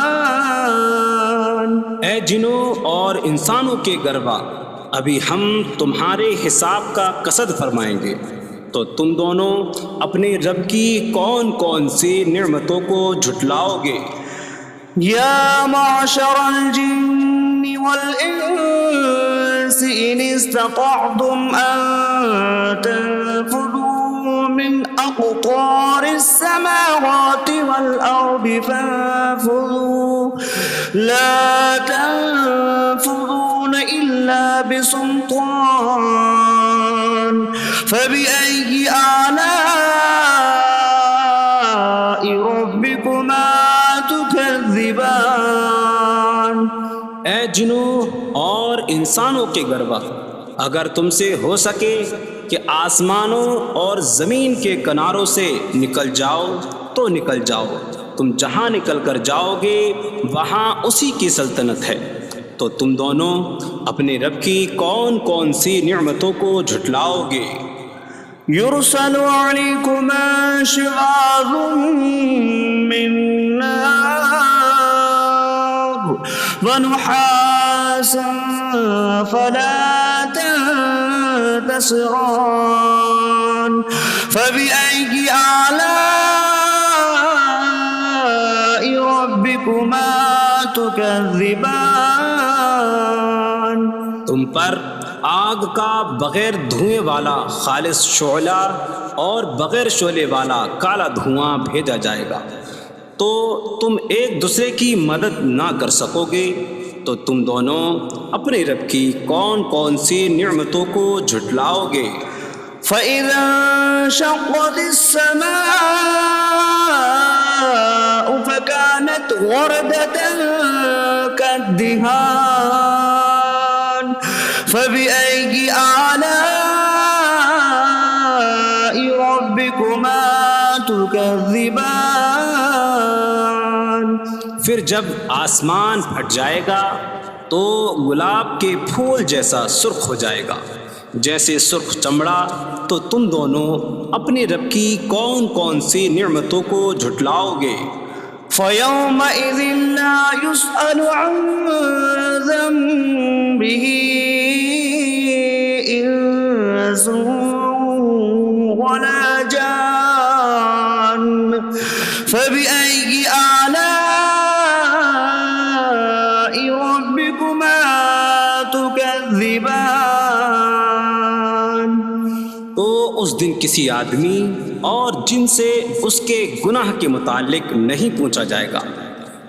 اے جنوں اور انسانوں کے گروہ، ابھی ہم تمہارے حساب کا قصد فرمائیں گے، تو تم دونوں اپنے رب کی کون کون سی نعمتوں کو جھٹلاؤ گے؟ يا معشر الجن والإنس إن استطعتم أن تنفذوا من أقطار السماوات والأرض فانفذوا لا تنفذون إلا بسلطان فبأي آلاء ربكما تكذبان اے جنوں اور انسانوں کے گروہ، اگر تم سے ہو سکے کہ آسمانوں اور زمین کے کناروں سے نکل جاؤ تو نکل جاؤ، تم جہاں نکل کر جاؤ گے وہاں اسی کی سلطنت ہے، تو تم دونوں اپنے رب کی کون کون سی نعمتوں کو جھٹلاؤ گے؟ يرسل عليكما شواظ من نار ونحاسا فلا تنتصران فبأي آلاء ربكما تكذبان تم پر آگ کا بغیر دھوئیں والا خالص شعلہ اور بغیر شعلے والا کالا دھواں بھیجا جائے گا، تو تم ایک دوسرے کی مدد نہ کر سکو گے، تو تم دونوں اپنے رب کی کون کون سی نعمتوں کو جھٹلاؤ گے؟ فَإِذَا انشَقَّتِ السَّمَاءُ فَكَانَتْ وَرْدَةً كَالدِّهَانِ فَبِأَيِّ آلَاءِ رَبِّكُمَا تُكَذِّبَانِ پھر جب آسمان پھٹ جائے گا تو گلاب کے پھول جیسا سرخ ہو جائے گا، جیسے سرخ چمڑا، تو تم دونوں اپنے رب کی کون کون سی نعمتوں کو جھٹلاؤ گے؟ فَيَوْمَئِذٍ لَا يُسْأَلُ عَنْ ذَنبِهِ إِنسٌ وَلَا جَانٌ فَبِأَيِّ آلَاءِ رَبِّكُمَا تُكَذِّبَانِ۔ تو اس دن کسی آدمی اور جن سے اس کے گناہ کے متعلق نہیں پوچھا جائے گا،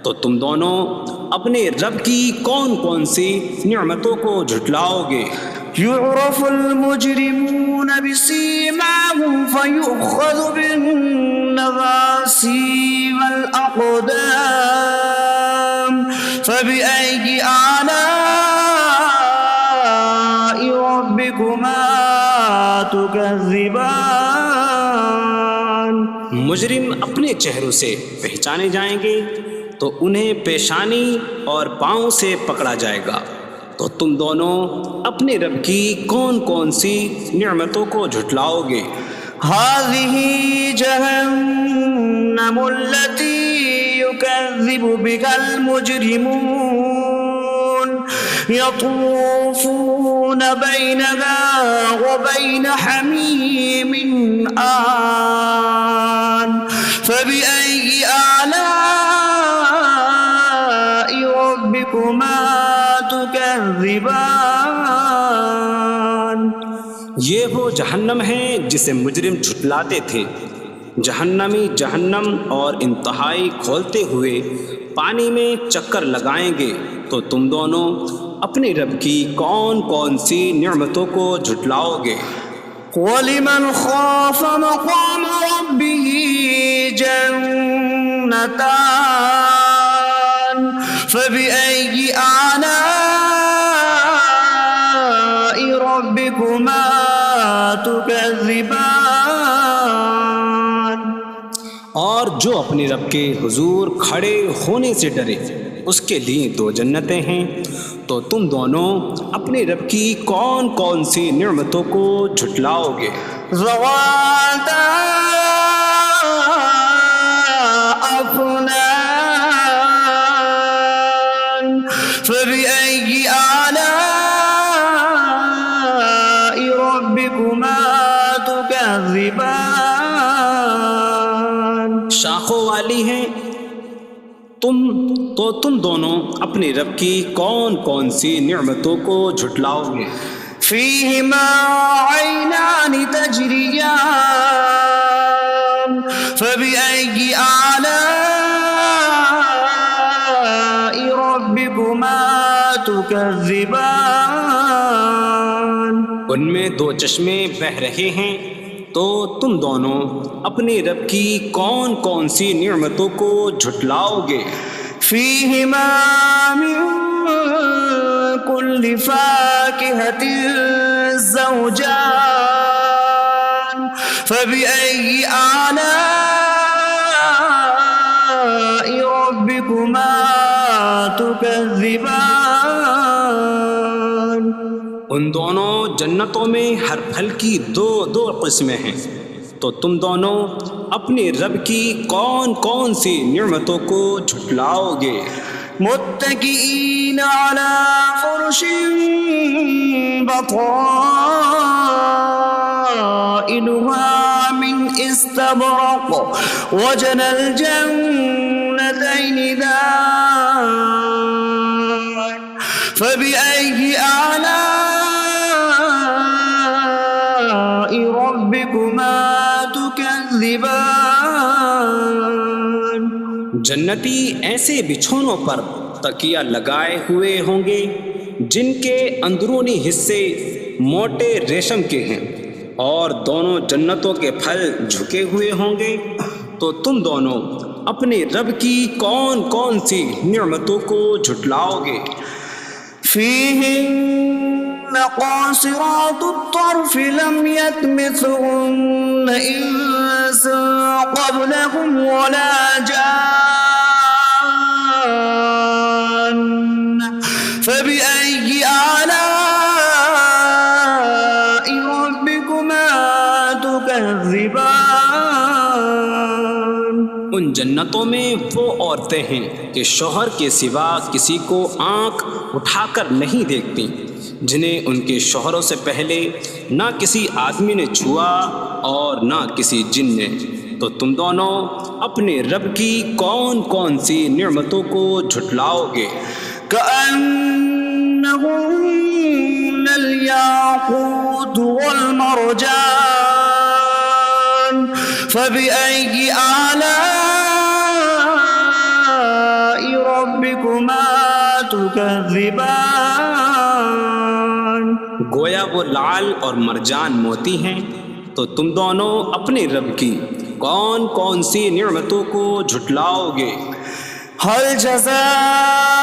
تو تم دونوں اپنے رب کی کون کون سی نعمتوں کو جھٹلاؤ گے؟ يعرف المجرمون بسيماهم فيؤخذ بالنواصي والأقدام فبأي آلاء ربكما تكذبان۔ مجرم اپنے چہروں سے پہچانے جائیں گے تو انہیں پیشانی اور پاؤں سے پکڑا جائے گا۔ تو تم دونوں اپنے رب کی کون کون سی نعمتوں کو جھٹلاؤ گے؟ هذه جهنم التي يكذب بها المجرمون يطوفون بينها وبين حميم آن فبأي آلاء ربكما تكذبان۔ یہ وہ جہنم ہے جسے مجرم جھٹلاتے تھے۔ جہنمی جہنم اور انتہائی کھولتے ہوئے پانی میں چکر لگائیں گے، تو تم دونوں اپنے رب کی کون کون سی نعمتوں کو جھٹلاؤ گے؟ وَلِمَنْ خَافَ مَقَامَ رَبِّهِ جَنَّتَانِ فَبِأَيِّ آلَاءِ رَبِّكُمَا تُكَذِّبَانِ۔ اور جو اپنے رب کے حضور کھڑے ہونے سے ڈرے، اس کے لیے دو جنتیں ہیں، تو تم دونوں اپنے رب کی کون کون سی نعمتوں کو جھٹلاؤ گے؟ ذواتا أفنان فبأي آلاء ربكما تكذبان۔ شاخوں والی ہیں تم دونوں اپنے رب کی کون کون سی نعمتوں کو جھٹلاؤ گے؟ فيهما عينان تجريان فبأي آلاء ربكما تكذبان۔ ان میں دو چشمے بہہ رہے ہیں، تو تم دونوں اپنے رب کی کون کون سی نعمتوں کو جھٹلاؤ گے؟ فيهما من كل فاكهة زوجان فبأي آلاء ربكما تكذبان۔ ان دونوں جنتوں میں ہر پھل کی دو دو قسمیں ہیں، تو تم دونوں اپنے رب کی کون کون سی نعمتوں کو جھٹلاؤ گے؟ متكئين على فرش بطائنها من استبرق وجنى الجنتين دان فبأي آلاء ربكما تكذبان۔ جنتی ایسے بچھونوں پر تکیہ لگائے ہوئے ہوں گے جن کے اندرونی حصے موٹے ریشم کے ہیں، اور دونوں جنتوں کے پھل جھکے ہوئے ہوں گے، تو تم دونوں اپنے رب کی کون کون سی نعمتوں کو جھٹلاؤ گے؟ فيهن قاصرات الطرف لم يطمثهن إنس قبلهم ولا جان فبأي آلاء ان جنتوں میں وہ عورتیں ہیں کہ شوہر کے سوا کسی کو آنکھ اٹھا کر نہیں دیکھتی، جنہیں ان کے شوہروں سے پہلے نہ کسی آدمی نے چھوا اور نہ کسی جن نے۔ تو تم دونوں اپنے رب کی کون کون سی نعمتوں کو جھٹلاؤ گے؟ كأنهن الياقوت والمرجان فبأي آلاء ربكما تكذبان۔ گویا وہ لعل اور مرجان موتی ہیں، تو تم دونوں اپنے رب کی کون کون سی نعمتوں کو جھٹلاؤ گے؟ هل جزاء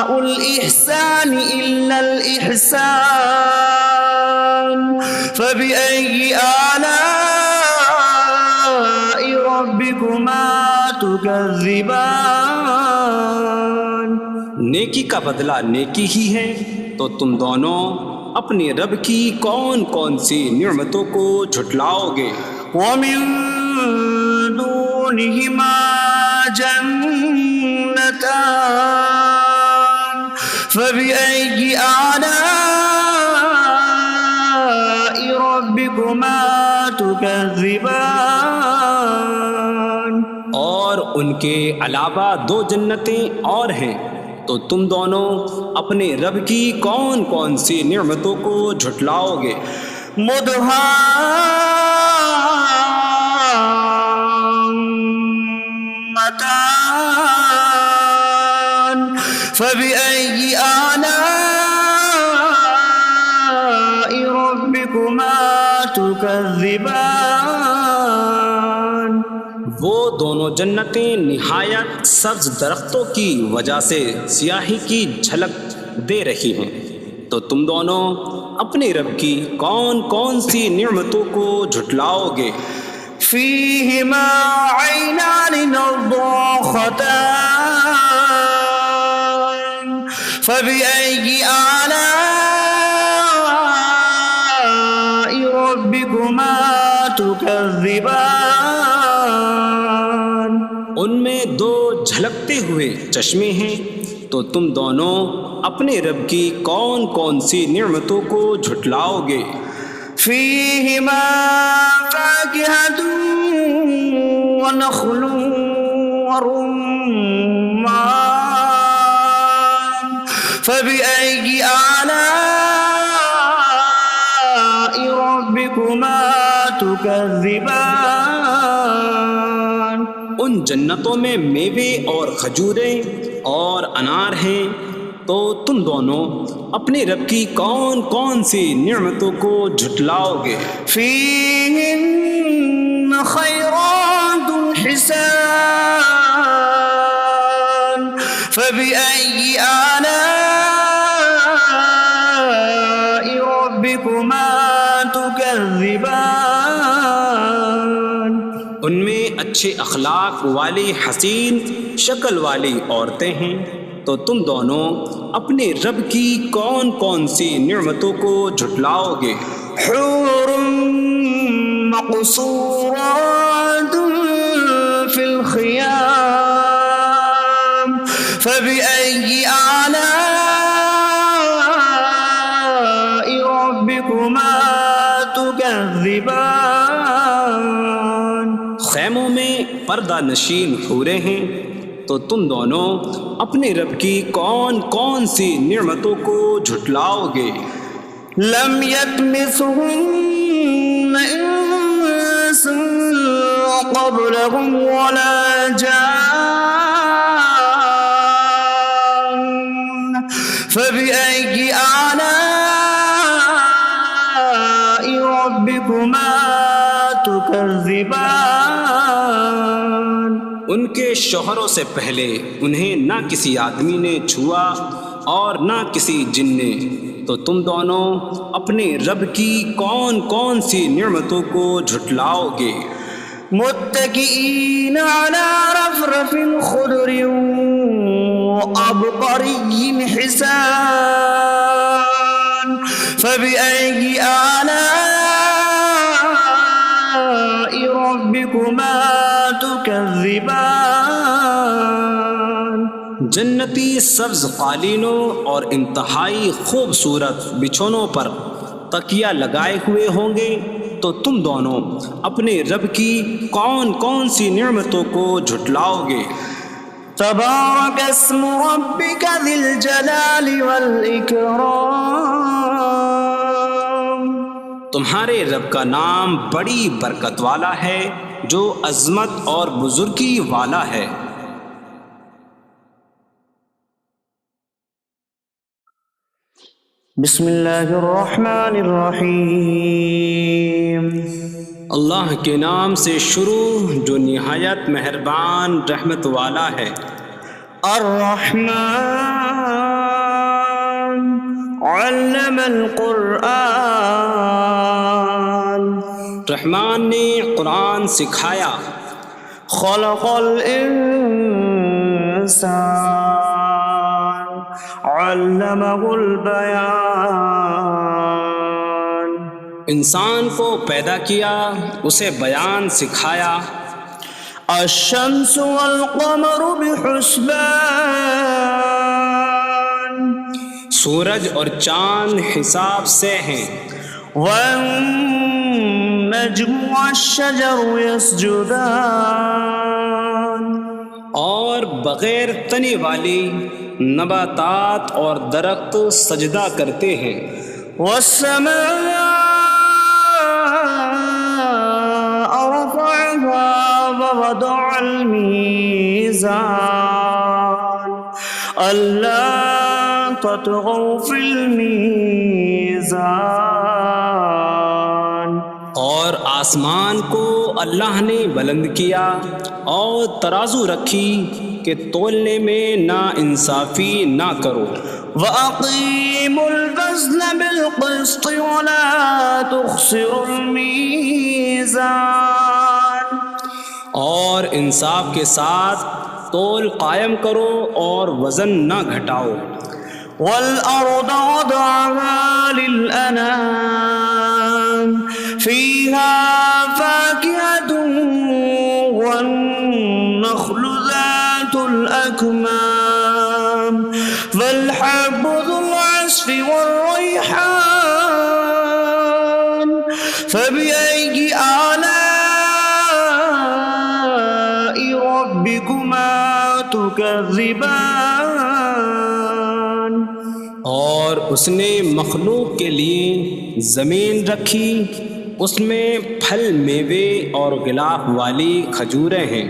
الإحسان إلا الإحسان فبأي آلاء ربكما تكذبان۔ نیکی کا بدلہ نیکی ہی ہے، تو تم دونوں اپنے رب کی کون کون سی نعمتوں کو جھٹلاؤ گے؟ ومن دونهما جنتان فبأي آلاء ربكما تكذبان۔ اور ان کے علاوہ دو جنتیں اور ہیں، تو تم دونوں اپنے رب کی کون کون سی نعمتوں کو جھٹلاؤ گے؟ مدهامتان فبأي آلاء ربكما تكذبان۔ وہ دونوں جنتیں نہایت سبز درختوں کی وجہ سے سیاہی کی جھلک دے رہی ہیں، تو تم دونوں اپنے رب کی کون کون سی نعمتوں کو جھٹلاؤ گے؟ فيهما عينان نضاختان فبأي آلاء ربكما تكذبان۔ ان میں دو جھلکتے ہوئے چشمے ہیں، تو تم دونوں اپنے رب کی کون کون سی نعمتوں کو جھٹلاؤ گے؟ فيهما فاكهة ونخل ورمان فبأي آلاء ربكما تكذبان۔ ان جنتوں میں میوے اور کھجوریں اور انار ہیں، تو تم دونوں اپنے رب کی کون کون سی نعمتوں کو جھٹلاؤ گے؟ فيهن خيرات حسان فبأي آلاء ربكما تكذبان۔ ان میں اچھے اخلاق والی حسین شکل والی عورتیں ہیں، تو تم دونوں اپنے رب کی کون کون سی نعمتوں کو جھٹلاؤ گے؟ حور مقصورات في الخيام فبأي آلاء ربكما تكذبان۔ خیموں میں پردہ نشین حوریں ہیں، تو تم دونوں اپنے رب کی کون کون سی نعمتوں کو جھٹلاؤ گے؟ لم يطمثهن انس قبلهم ولا جان فبأي آلاء ربكما تكذبان۔ ان کے شوہروں سے پہلے انہیں نہ کسی آدمی نے چھوا اور نہ کسی جن نے، تو تم دونوں اپنے رب کی کون کون سی نعمتوں کو جھٹلاؤ گے؟ متكئين على رفرف خضر وعبقري حسان فبأي آلاء ربكما تكذبان جنتی سبز قالینوں اور انتہائی خوبصورت بچھونوں پر تکیہ لگائے ہوئے ہوں گے، تو تم دونوں اپنے رب کی کون کون سی نعمتوں کو جھٹلاؤ گے؟ تبارك اسم ربك ذي الجلال والإكرام تمہارے رب کا نام بڑی برکت والا ہے جو عظمت اور بزرگی والا ہے۔ بسم اللہ الرحمن الرحیم اللہ کے نام سے شروع جو نہایت مہربان رحمت والا ہے۔ الرحمن علم القرآن رحمان نے قرآن سکھایا۔ خلق الانسان علمہ البیان انسان کو پیدا کیا، اسے بیان سکھایا۔ الشمس والقمر بحسبان سورج اور چاند حساب سے ہیں۔ والنجم والشجر يسجدان اور بغیر تنے والی نباتات اور درخت سجدہ کرتے ہیں۔ والسماء رفعها ووضع الميزان ألا تطغوا في الميزان اور آسمان کو اللہ نے بلند کیا اور ترازو رکھی کہ تولنے میں نا انصافی نہ کرو۔ وَأَقِيمُوا الْوَزْنَ بِالْقِسْطِ وَلَا تُخْسِرُوا الْمِيزَانَ اور انصاف کے ساتھ تول قائم کرو اور وزن نہ گھٹاؤ۔ وَالْأَرْضَ وَضَعَهَا لِلْأَنَامِ فِيهَا فَاكِهَةٌ وَالنَّخْلُ ذَاتُ الْأَكْمَامِ وَالْحَبُّ ذُو الْعَصْفِ وَالرَّيْحَانُ فَبِأَيِّ آلَاءِ رَبِّكُمَا تُكَذِّبَانِ اور اس نے مخلوق کے لیے زمین رکھی، اس میں پھل میوے اور غلاف والی کھجوریں ہیں،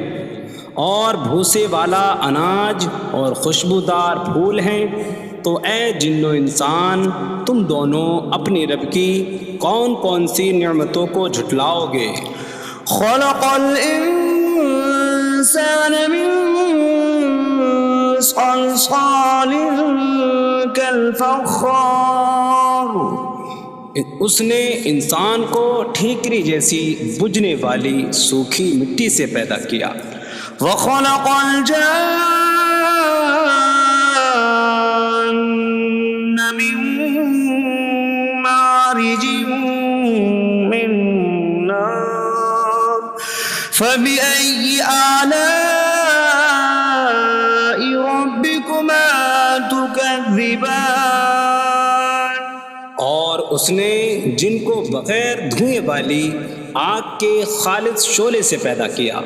اور بھوسے والا اناج اور خوشبودار پھول ہیں۔ تو اے جن و انسان، تم دونوں اپنی رب کی کون کون سی نعمتوں کو جھٹلاؤ گے؟ خلق الانسان من صلصال کالفخار اس نے انسان کو ٹھیکری جیسی بجھنے والی سوکھی مٹی سے پیدا کیا۔ وخلق الجان من مارج من نار فبأي آلاء ربكما تكذبان اور اس نے جن کو بغیر دھوئیں والی آگ کے خالص شعلے سے پیدا کیا۔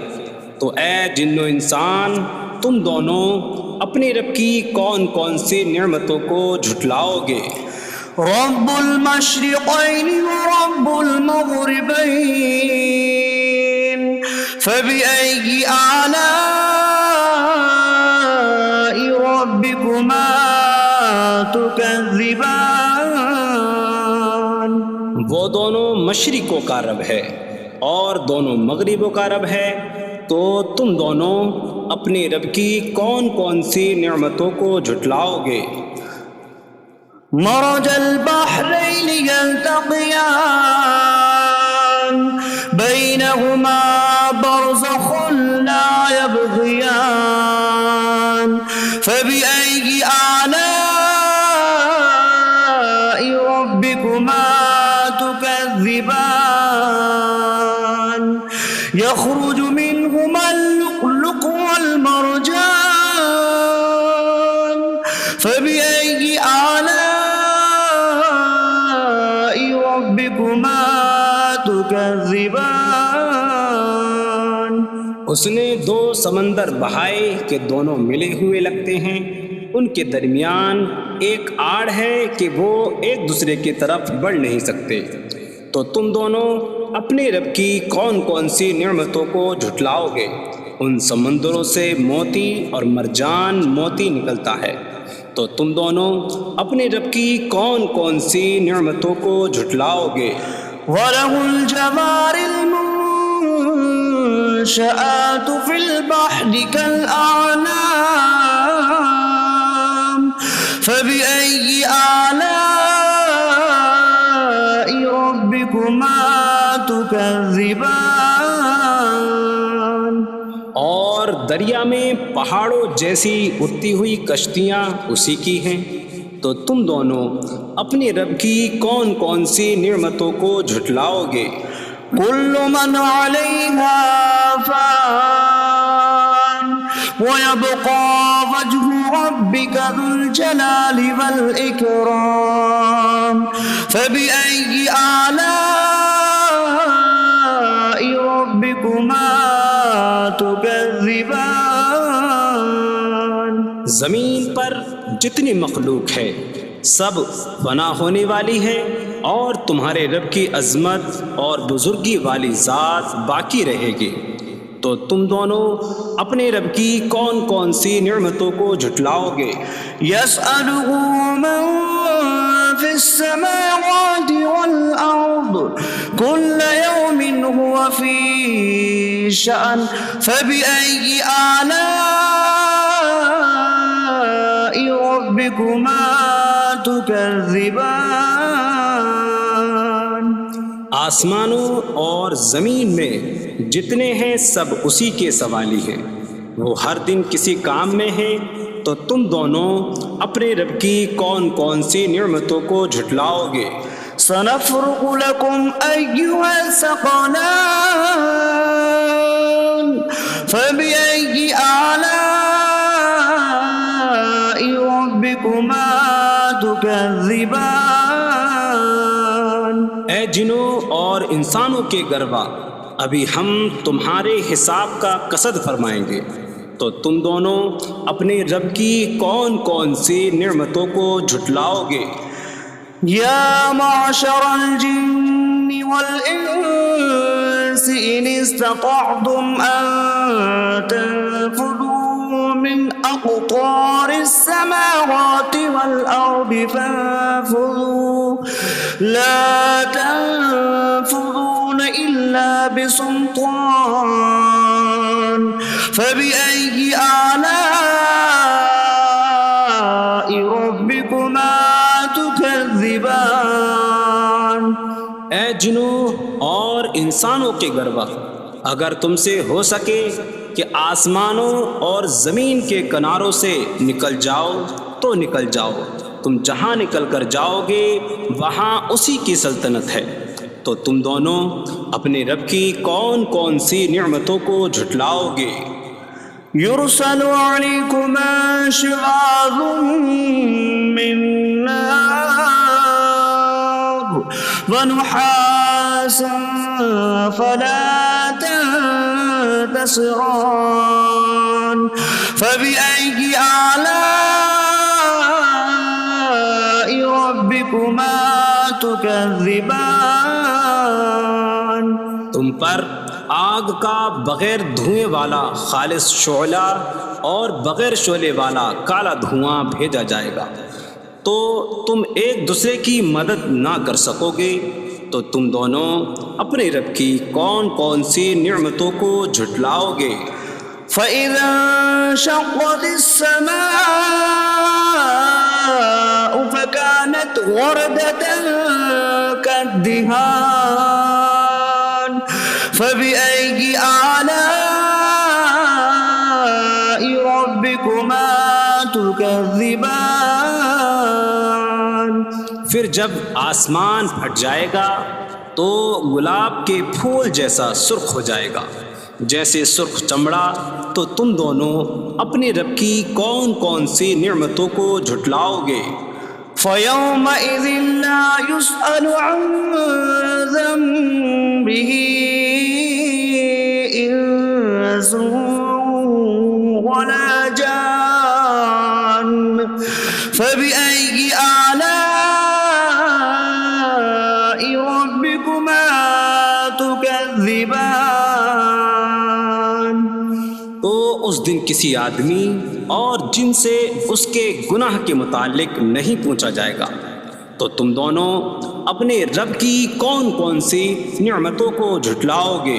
تو اے جن و انسان، تم دونوں اپنی رب کی کون کون سی نعمتوں کو جھٹلاؤ گے؟ رب المشرقین ورب المغربین فبأي آلاء ربكما تكذبان وہ دونوں مشرقوں کا رب ہے اور دونوں مغربوں کا رب ہے، تو تم دونوں اپنی رب کی کون کون سی نعمتوں کو جھٹلاؤ گے؟ مرج البحرین یلتقیان بینہما برزخ لا یبغیان فبأي آلاء ربكما تكذبان يخرج من منهما اللؤلؤ والمرجان فبأي آلاء ربكما تكذبان. اس نے دو سمندر بہائے کہ دونوں ملے ہوئے لگتے ہیں، ان کے درمیان ایک آڑ ہے کہ وہ ایک دوسرے کی طرف بڑھ نہیں سکتے، تو تم دونوں اپنے رب کی کون کون سی نعمتوں کو جھٹلاؤ گے؟ ان سمندروں سے موتی اور مرجان موتی نکلتا ہے، تو تم دونوں اپنے رب کی کون کون سی نعمتوں کو جھٹلاؤ گے؟ وَلَهُ الْجَوَارِ الْمُنشَآتُ فِي الْبَحْرِ كَالْأَعْلَامِ فَبِأَيِّ آلَاءِ رَبِّكُمَا تُكَذِّبَانِ. اور دریا میں پہاڑوں جیسی اڑتی ہوئی کشتیاں اسی کی ہیں، تو تم دونوں اپنے رب کی کون کون سی نعمتوں کو جھٹلاؤ گے؟ كل من عليها فان ويبقى وجه ربك ذو الجلال والإكرام فبأي آلاء ربكما تكذبان. زمین پر جتنی مخلوق ہے سب فنا ہونے والی ہے، اور تمہارے رب کی عظمت اور بزرگی والی ذات باقی رہے گی، تو تم دونوں اپنے رب کی کون کون سی نعمتوں کو جھٹلاؤ گے؟ يسأله من في السماوات والأرض كل يوم هو في شأن فبأي آلاء ربكما تكذبان. آسمانوں اور زمین میں جتنے ہیں سب اسی کے سوالی ہیں، وہ ہر دن کسی کام میں ہیں، تو تم دونوں اپنے رب کی کون کون سی نعمتوں کو جھٹلاؤ گے؟ سنفرغ لكم أيها الثقلان فبأي آلاء ربكما تكذبان. اے جنوں اور انسانوں کے گروہ، ابھی ہم تمہارے حساب کا قصد فرمائیں گے، تو تم دونوں اپنے رب کی کون کون سی نعمتوں کو جھٹلاؤ گے؟ يا معشر الجن والإنس إن استطعتم أن تنفذوا من أقطار السماوات والأرض فانفذوا لا تنفذون إلا بسلطان فبأي آلاء ربكما تكذبان. اے جنوں اور انسانوں کے گروہ، اگر تم سے ہو سکے کہ آسمانوں اور زمین کے کناروں سے نکل جاؤ تو نکل جاؤ، تم جہاں نکل کر جاؤ گے وہاں اسی کی سلطنت ہے، تو تم دونوں اپنے رب کی کون کون سی نعمتوں کو جھٹلاؤ گے؟ يرسل عليكما شواظ من نار ونحاس فلا تنتصران فبأي آلاء ربكما تكذبان. تم پر آگ کا بغیر دھوئیں والا خالص شعلہ اور بغیر شعلے والا کالا دھواں بھیجا جائے گا، تو تم ایک دوسرے کی مدد نہ کر سکو گے، تو تم دونوں اپنے رب کی کون کون سی نعمتوں کو جھٹلاؤ گے؟ فَإِذَا انشَقَّتِ السَّمَاءُ فَكَانَتْ وَرْدَةً كَالدِّهَانِ فَبِأَيِّ آلَاءِ رَبِّكُمَا تُكَذِّبَانِ. پھر جب آسمان پھٹ جائے گا تو گلاب کے پھول جیسا سرخ ہو جائے گا، جیسے سرخ چمڑا، تو تم دونوں اپنے رب کی کون کون سی نعمتوں کو جھٹلاؤ گے؟ فَيَوْمَئِذٍ لَا يُسْأَلُ عَنْ ذَنبِهِ إِنسٌ وَلَا جَانٌّ فَبِأَيِّ آلَاءِ رَبِّكُمَا تُكَذِّبَانِ۔ تو اس دن کسی آدمی اور جن سے اس کے گناہ کے متعلق نہیں پوچھا جائے گا، تو تم دونوں اپنے رب کی کون کون سی نعمتوں کو جھٹلاؤ گے؟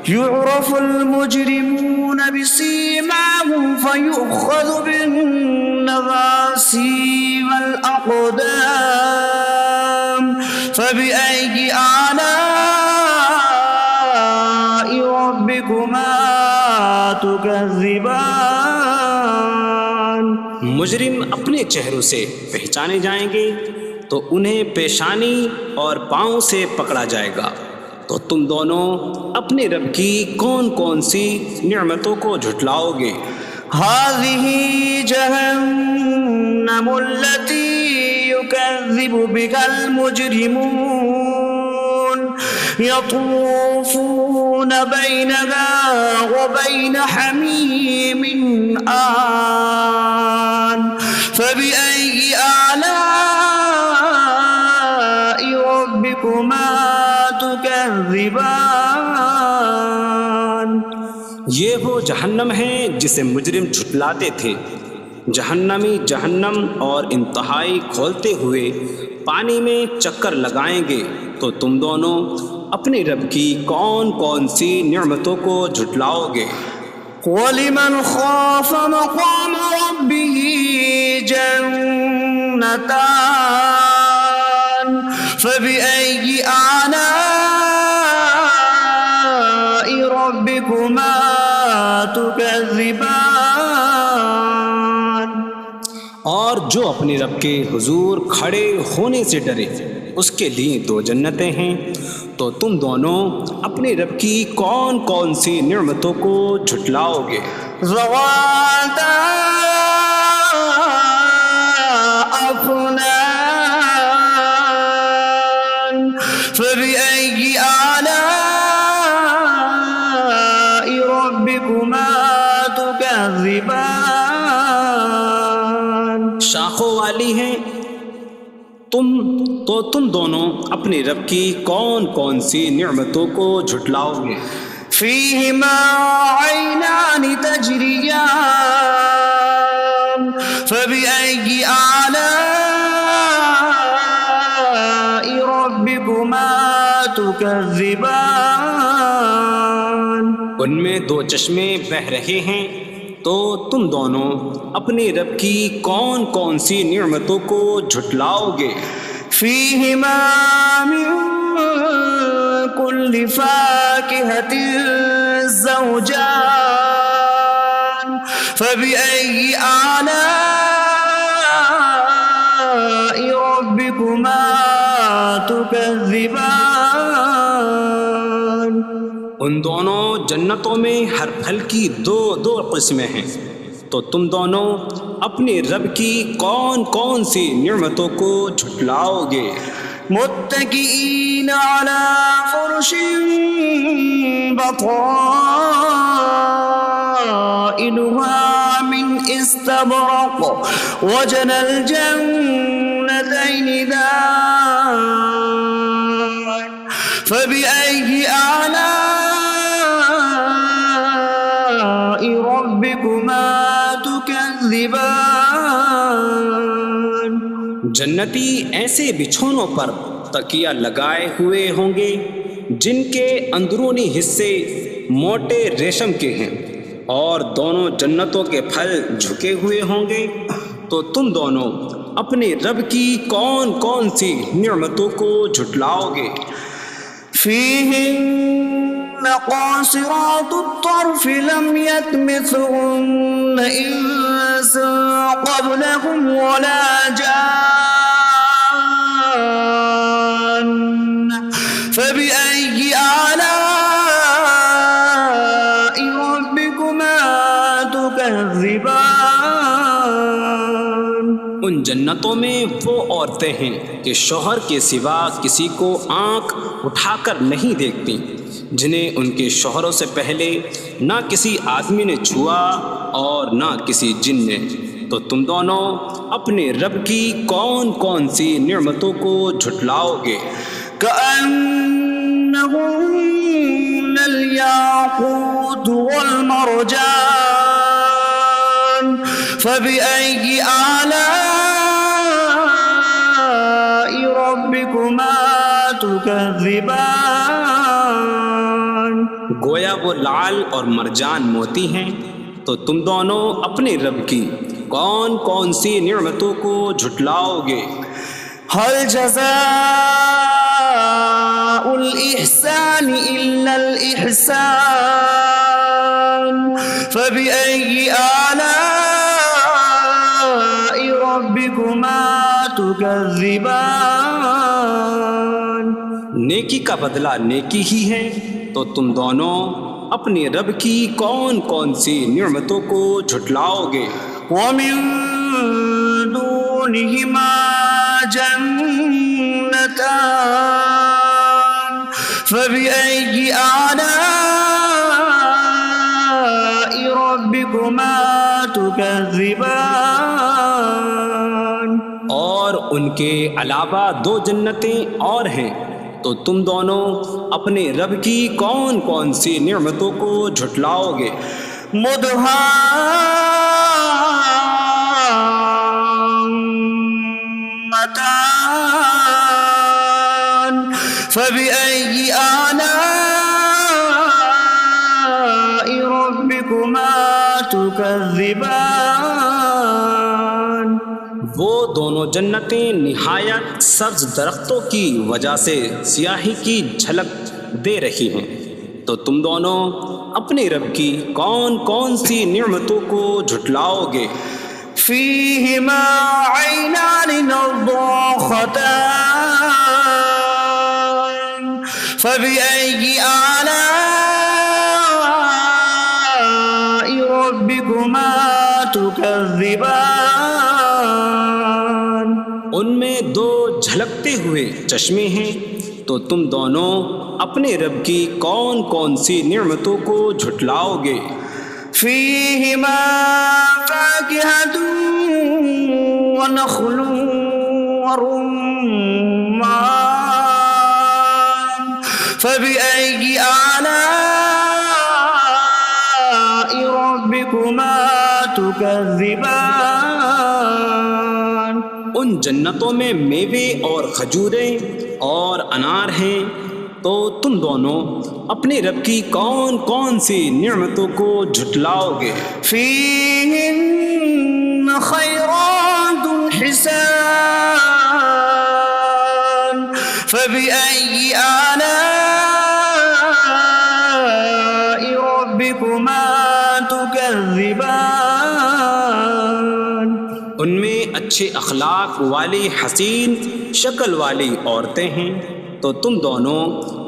يُعْرَفُ الْمُجْرِمُونَ بِسِيمَاهُمْ فَيُؤْخَذُ بِالنَّوَاصِي وَالْأَقْدَامِ فَبِأَيِّ آلَاءِ رَبِّكُمَا تُكَذِّبَانِ۔ مجرم اپنے چہروں سے پہچانے جائیں گے تو انہیں پیشانی اور پاؤں سے پکڑا جائے گا۔ تو تم دونوں اپنے رب کی کون کون سی نعمتوں کو جھٹلاؤ گے؟ هذه جهنم التي يكذب بها المجرمون يطوفون بينها وبين حميم آن فبأي آلاء ربكما تكذبان۔ یہ وہ جہنم ہے جسے مجرم جھٹلاتے تھے۔ جہنمی جہنم اور انتہائی کھولتے ہوئے پانی میں چکر لگائیں گے۔ تو تم دونوں اپنے رب کی کون کون سی نعمتوں کو جھٹلاؤ گے؟ وَلِمَنْ خَافَ مَقَامَ رَبِّهِ جَنَّتَانِ فَبِأَيِّ آلَاءِ رَبِّكُمَا تُكَذِّبَانِ۔ اور جو اپنے رب کے حضور کھڑے ہونے سے ڈرے، اس کے لیے 2 جنتیں ہیں۔ تو تم دونوں اپنے رب کی کون کون سی نعمتوں کو جھٹلاؤ گے؟ ذواتا أفنان فبأي آلاء ربكما تكذبان۔ شاخوں والی ہیں۔ تم دونوں اپنے رب کی کون کون سی نعمتوں کو جھٹلاؤ گے؟ فيهما عينان تجريان فبأي آلاء ربكما تكذبان۔ ان میں 2 چشمے بہہ رہے ہیں۔ تو تم دونوں اپنے رب کی کون کون سی نعمتوں کو جھٹلاؤ گے؟ فيهما من كل فاكهة زوجان فبأي آلاء ربكما تكذبان۔ ان دونوں جنتوں میں ہر پھل کی 2 قسمیں ہیں۔ تو تم دونوں اپنے رب کی کون کون سی نعمتوں کو جھٹلاؤ گے؟ متكئين على فرش بطائنها من استبرق وجنى الجنتين دان فبأي آلاء ربكما تكذبان۔ جنتی ایسے بچھونوں پر تکیہ لگائے ہوئے ہوں گے جن کے اندرونی حصے موٹے ریشم کے ہیں، اور دونوں جنتوں کے پھل جھکے ہوئے ہوں گے۔ تو تم دونوں اپنے رب کی کون کون سی نعمتوں کو جھٹلاؤ گے؟ فيهن قاصرات الطرف لم يطمثهن إنس قبلهم ولا جان فبأي آلاء ربكما تكذبان ان جنتوں میں وہ عورتیں ہیں کہ شوہر کے سوا کسی کو آنکھ اٹھا کر نہیں دیکھتی، جنہیں ان کے شوہروں سے پہلے نہ کسی آدمی نے چھوا اور نہ کسی جن نے، تو تم دونوں اپنے رب کی کون کون سی نعمتوں کو جھٹلاؤ گے؟ كأنهن الياقوت والمرجان فبأي آلاء ربكما تكذبان گویا وہ لعل اور مرجان موتی ہیں، تو تم دونوں اپنے رب کی کون کون سی نعمتوں کو جھٹلاؤ گے؟ هل جزاء الإحسان إلا الإحسان فبأي آلاء ربكما تكذبان نیکی کا بدلہ نیکی ہی ہے، تو تم دونوں اپنے رب کی کون کون سی نعمتوں کو جھٹلاؤ گے؟ ومن دونهما جنتان فبأي آلاء ربكما تكذبان اور ان کے علاوہ دو جنتیں اور ہیں، تو تم دونوں اپنے رب کی کون کون سی نعمتوں کو جھٹلاؤ گے؟ مدهامتان فبأي آلاء ربكما تكذبان وہ دونوں جنتیں نہایت سبز درختوں کی وجہ سے سیاہی کی جھلک دے رہی ہیں، تو تم دونوں اپنے رب کی کون کون سی نعمتوں کو جھٹلاؤ گے؟ فيهما عينان نضاختان فبأي آلاء ربكما تكذبان ان میں دو جھلکتے ہوئے چشمے ہیں، تو تم دونوں اپنے رب کی کون کون سی نعمتوں کو جھٹلاؤ گے؟ فيهما فاكهة ونخل ورمان فبأي آلاء ربكما تكذبان ان جنتوں میں میوے اور کھجوریں اور انار ہیں، تو تم دونوں اپنے رب کی کون کون سی نعمتوں کو جھٹلاؤ گے؟ فيهن خيرات حسان فبأي آلاء ربكما تكذبان ان میں اچھے اخلاق والی حسین شکل والی عورتیں ہیں، تو تم دونوں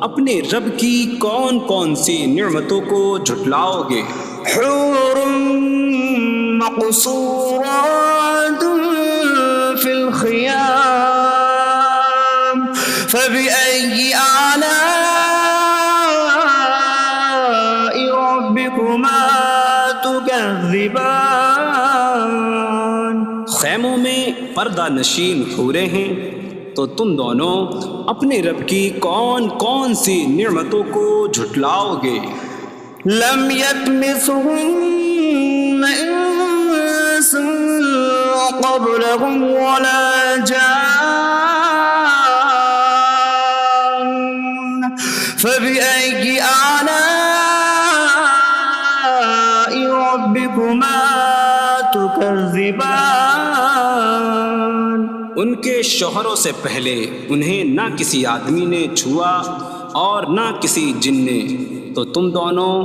اپنے رب کی کون کون سی نعمتوں کو جھٹلاؤ گے؟ حور مقصورات في الخيام فبأي آلاء ربكما تكذبان خیموں میں پردہ نشین حوریں ہیں، تو تم دونوں اپنے رب کی کون کون سی نعمتوں کو جھٹلاؤ گے؟ لم يطمثهن انس قبلهم ولا جان فبأي آلاء ربكما تكذبان ان کے شوہروں سے پہلے انہیں نہ کسی آدمی نے چھوا اور نہ کسی جن نے، تو تم دونوں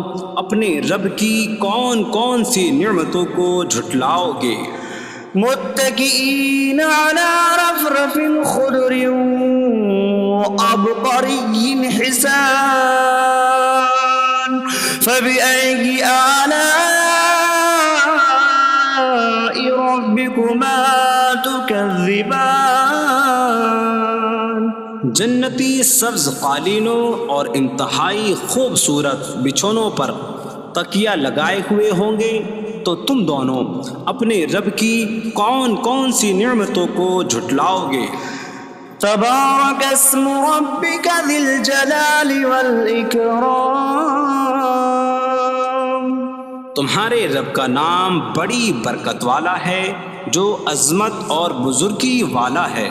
اپنے رب کی کون کون سی نعمتوں کو جھٹلاؤ گے؟ متكئين على رفرف خضر وعبقري حسان فبأي آلاء ربكما تكذبان؟ جنتی سبز قالینوں اور انتہائی خوبصورت بچھونوں پر تکیہ لگائے ہوئے ہوں گے، تو تم دونوں اپنے رب کی کون کون سی نعمتوں کو جھٹلاؤ گے؟ تبارک اسم ربک ذی الجلال والإکرام، تمہارے رب کا نام بڑی برکت والا ہے جو عظمت اور بزرگی والا ہے۔